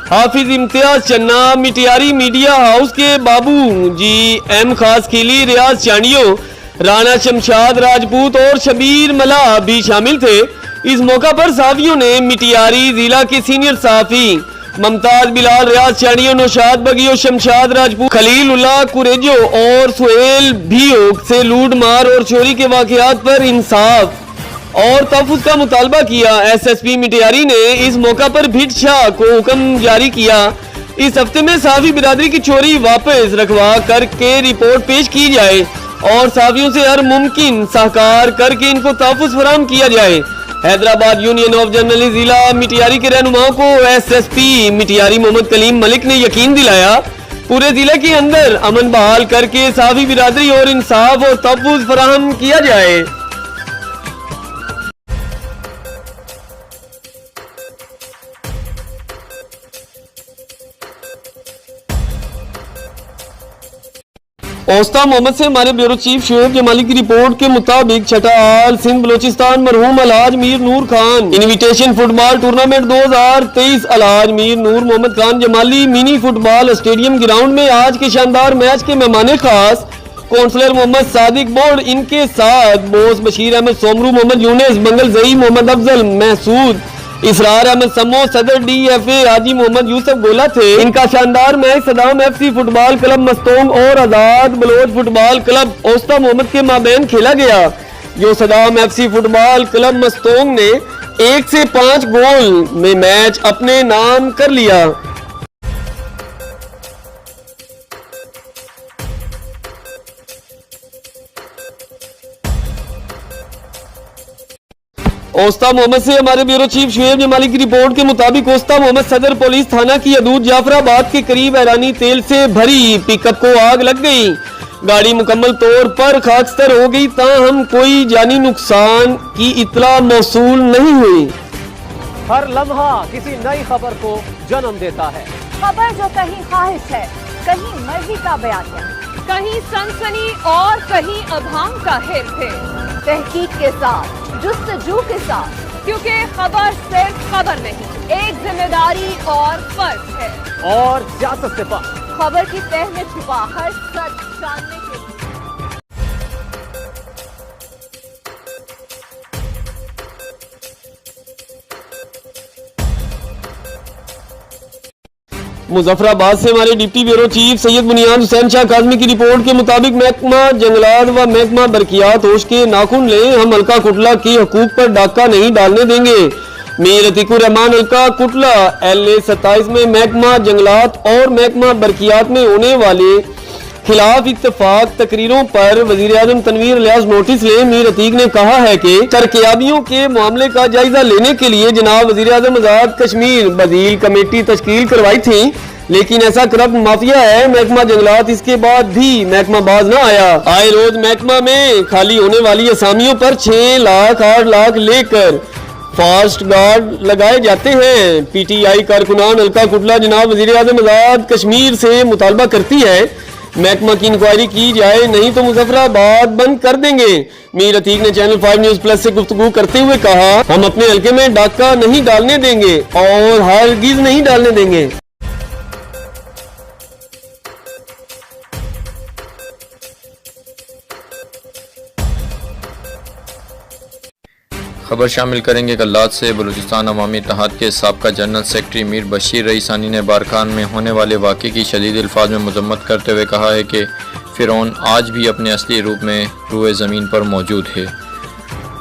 हाफिज इम्तियाज चन्ना, मिटियारी मीडिया हाउस के बाबू जी M खास खिली, रियाज चांडियो, राना शमशाद राजपूत और शबीर मला भी शामिल थे। इस मौका पर साफियों ने मिटियारी जिला के सीनियर साफी ममताज बिलाल, रियाज चांडियो, नौशाद बगियो, शमशाद राजपूत, खलील उल्लाह कुरेजो और सुहेल भीओ से लूट मार और चोरी के वाकयात पर इंसाफ और तहफ़्फ़ुज़ का मुतालबा किया। SSP मिटियारी ने इस मौका पर भिट शाह को हुक्म जारी किया इस हफ्ते में साफी बिरादरी की चोरी वापस रखवा करके रिपोर्ट पेश की जाए और साफियों से हर मुमकिन सहकार करके इनको तहफ़्फ़ुज़ फराहम किया जाए। हैदराबाद यूनियन ऑफ जर्नलिस्ट जिला मिटियारी के रहनुमाओं को SSP मिटियारी मोहम्मद कलीम मलिक ने यकीन दिलाया पूरे जिले के अंदर अमन बहाल करके साफी बिरादरी और इंसाफ और तहफ़्फ़ुज़ फराहम किया जाए। औस्ता मोहम्मद से हमारे ब्यूरो चीफ शोएब जमाली की रिपोर्ट के मुताबिक छठाल सिंध बलोचिस्तान मरहूम Alhaj Mir Noor Khan invitation football tournament 2023 Alhaj Mir Noor Mohammad Khan Jamali mini football stadium ground में आज के शानदार मैच के मेहमान खास काउंसलर मोहम्मद सादिक बोर्ड, इनके साथ बोस बशीर अहमद सोमरू, मोहम्मद यूनिस मंगल जई, मोहम्मद अफजल महसूद, इसरार अहमद समो, सदर DFA हाजी मोहम्मद यूसुफ गोला थे। इनका शानदार match Saddam FC football club Mastung और आजाद बलोच फुटबॉल क्लब औस्ता मोहम्मद के माबैन खेला गया, जो Saddam FC football club Mastung ने 1 से 5 गोल में मैच अपने नाम कर लिया। औस्ता मोहम्मद से हमारे ब्यूरो चीफ शोएब जमाली की रिपोर्ट के मुताबिक औस्ता मोहम्मद सदर पुलिस थाना की हदूद जाफराबाद के करीब ईरानी तेल से भरी पिकअप को आग लग गई। गाड़ी मुकम्मल तौर पर खाकस्तर हो गई, ताहम कोई जानी नुकसान की इत्तला मौसूल नहीं हुई। हर लम्हा किसी नई खबर को जन्म देता है। खबर जो कहीं ख्वाहिश है, कहीं मर्जी का बयानिया, कहीं सनसनी और कहीं अभांग का हेर-फेर, तहकीक के साथ, जुस्तजू के साथ, क्योंकि खबर सिर्फ खबर नहीं, एक जिम्मेदारी और फर्ज है। और सियासत से पार खबर की तह में छुपा हर सच जानने के लिए। मुजफ्फराबाद से हमारे डिप्टी ब्यूरो चीफ सैयद बुनियाद हुसैन शाह काज़मी की रिपोर्ट के मुताबिक महकमा जंगलात व महकमा बरकियात होश के नाखून ले, हम हल्का कुटला के हकूक पर डाका नहीं डालने देंगे। मीर अतीकुर रहमान हल्का कुटला LA 27 में महकमा जंगलात और महकमा बरकियात में होने वाले खिलाफ इत्तेफाक तकरीरों पर वजीर आजम तनवीर इलियास नोटिस ले। मीर अतीक ने कहा है कि तरक्याबियों के मामले का जायजा लेने के लिए जनाब वजीर आजम आजाद कश्मीर बदील कमेटी तश्कील करवाई थी, लेकिन ऐसा करप्ट माफिया है महकमा जंगलात, इसके बाद भी महकमा बाज न आया। आए रोज महकमा में खाली होने वाली असामियों पर 6 लाख 8 लाख लेकर फास्ट गार्ड लगाए जाते हैं। PTI कारकुनान हल्का कुटला जनाब वजीर आजम आजाद कश्मीर से मुतालबा करती है महकमा की इंक्वायरी की जाए, नहीं तो मुजफ्फराबाद बंद कर देंगे। मीर अतीक ने चैनल 5 न्यूज प्लस से गुफ्तगू करते हुए कहा, हम अपने हल्के में डाका नहीं डालने देंगे और हरगिज नहीं डालने देंगे। खबर शामिल करेंगे कल्लात से। बलूचिस्तान अवामी इत्तेहाद के साबका जनरल सेक्रेटरी मीर बशीर रईसानी ने बारखान में होने वाले वाक़े की शदीद अल्फाज में मजम्मत करते हुए कहा है कि फ़िरौन आज भी अपने असली रूप में रूए ज़मीन पर मौजूद है।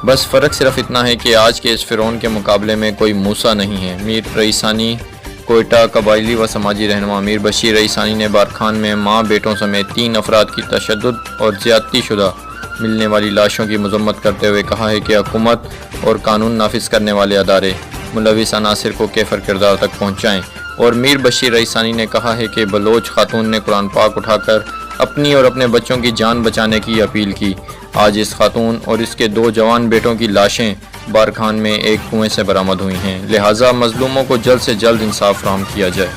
बस फ़र्क सिर्फ इतना है कि आज के इस फ़िरौन के मुकाबले में कोई मूसा नहीं है। मीर रईसानी कोयटा कबायली व समाजी रहनुमा मीर बशीर रईसानी ने बारखान में माँ बेटों समेत 3 अफराद की तशद्दुद और ज़्यादती शुदा मिलने वाली लाशों की मजम्मत करते हुए कहा है कि हुकूमत और कानून नाफिज करने वाले अदारे मुलविस अनासिर को केफर किरदार तक पहुँचाएँ। और मीर बशीर रईसानी ने कहा है कि बलोच खातून ने कुरान पाक उठाकर अपनी और अपने बच्चों की जान बचाने की अपील की। आज इस खातून और इसके 2 जवान बेटों की लाशें बारखान में एक कुएं से बरामद हुई हैं, लिहाजा मजलूमों को जल्द से जल्द इंसाफ फराहम किया जाए।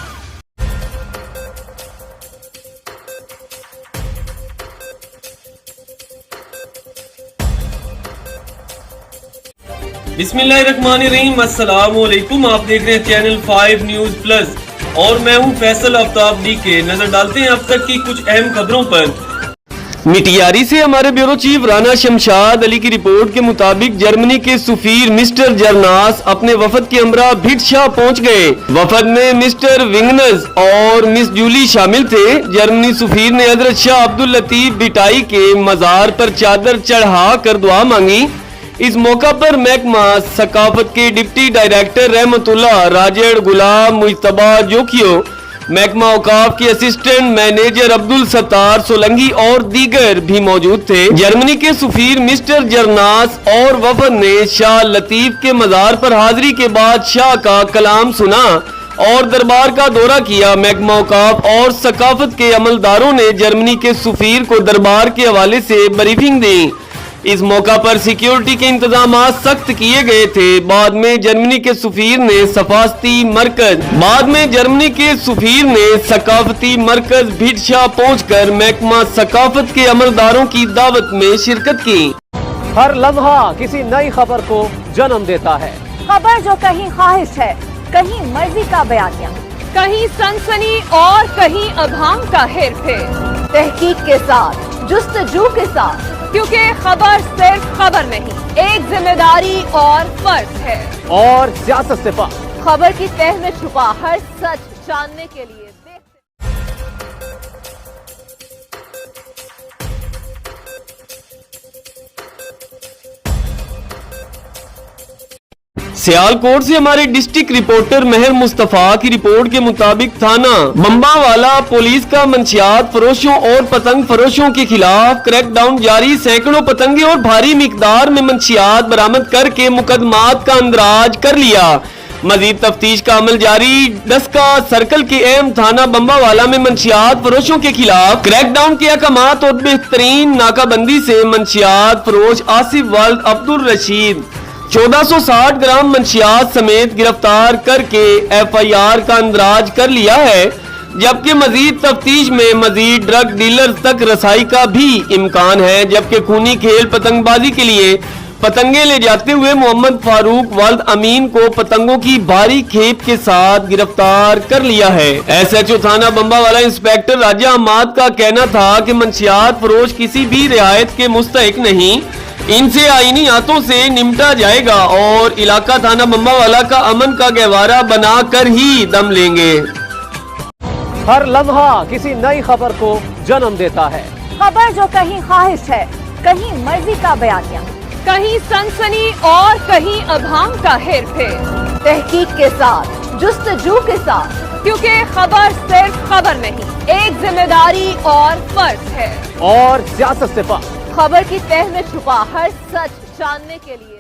बिस्मिल्लाहिर्रहमानिर्रहीम, अस्सलाम वालेकुम। आप देख रहे हैं चैनल 5 न्यूज प्लस और मैं हूं फैसल आफ्ताब DK। नजर डालते हैं अब तक की कुछ अहम खबरों पर। मिटियारी से हमारे ब्यूरो चीफ राना शमशाद अली की रिपोर्ट के मुताबिक जर्मनी के सुफीर मिस्टर जरनास अपने वफद के हमरा भिटशा पहुंच गए। वफद में मिस्टर विंगनस और मिस जूली शामिल थे। जर्मनी सुफीर ने हजरत शाह अब्दुल लतीफ बिटाई के मजार पर चादर चढ़ा कर दुआ मांगी। इस मौका पर महकमा सकाफत के डिप्टी डायरेक्टर रहमतुल्लाह राजड़ गुलाम मुजतबा जोखियो महकमा औकाफ के असिस्टेंट मैनेजर अब्दुल सत्तार सोलंगी और दीगर भी मौजूद थे। जर्मनी के सफीर मिस्टर जरनास और वफद ने शाह लतीफ के मजार पर हाजिरी के बाद शाह का कलाम सुना और दरबार का दौरा किया। महकमा औकाफ और सकाफत के अमलदारों ने जर्मनी के सफीर को दरबार के हवाले से ब्रीफिंग दी। इस मौका पर सिक्योरिटी के इंतजाम सख्त किए गए थे। बाद में जर्मनी के सफीर ने सकाफती मरकज भिटशा पहुंचकर महकमा सकाफत के अमलदारों की दावत में शिरकत की। हर लम्हा किसी नई खबर को जन्म देता है। खबर जो कहीं ख्वाहिश है, कहीं मर्जी का बयानिया, कहीं सनसनी और कहीं अभाम का हेरफेर, तहकीक के साथ, जुस्तजू के साथ, क्योंकि खबर सिर्फ खबर नहीं, एक जिम्मेदारी और फर्ज है। और सियासत से पार खबर की तह में छुपा हर सच जानने के लिए सियालकोट से हमारे डिस्ट्रिक्ट रिपोर्टर मेहर मुस्तफा की रिपोर्ट के मुताबिक थाना बम्बावाला पुलिस का मंशियात फरोशों और पतंग फरोशों के खिलाफ क्रैकडाउन जारी। सैकड़ों पतंगे और भारी मिकदार में मंशियात बरामद करके मुकदमात का अंदराज कर लिया। मजीद तफ्तीश का अमल जारी। डस्का सर्कल के अहम थाना बम्बावाला में मंशियात फरोशों के खिलाफ क्रैकडाउन के अहकामात और बेहतरीन नाकाबंदी से मंशियात फरोश आसिफ वल्द अब्दुल रशीद 1460 ग्राम मंशियात समेत गिरफ्तार करके FIR का अंदराज कर लिया है, जबकि मजीद तफ्तीश में मजीद ड्रग डीलर तक रसाई का भी इम्कान है। जबकि खूनी खेल पतंगबाजी के लिए पतंगे ले जाते हुए मोहम्मद फारूक वल्द अमीन को पतंगों की भारी खेप के साथ गिरफ्तार कर लिया है। SHO थाना बम्बावाला इंस्पेक्टर राजा अहमद का कहना था कि मंशियात फरोश किसी भी रियायत के मुस्तहिक नहीं, इनसे आईनी हाथों से निपटा जाएगा और इलाका थाना बम्बावाला का अमन का गहवारा बनाकर ही दम लेंगे। हर लम्हा किसी नई खबर को जन्म देता है। खबर जो कहीं ख्वाहिश है, कहीं मर्जी का बयानिया, कहीं सनसनी और कहीं अभाम का हेरफेर, तहकीक के साथ, जुस्तजू के साथ, क्योंकि खबर सिर्फ खबर नहीं, एक जिम्मेदारी और फर्ज है। और सियासत से पार खबर की तह में छुपा हर सच जानने के लिए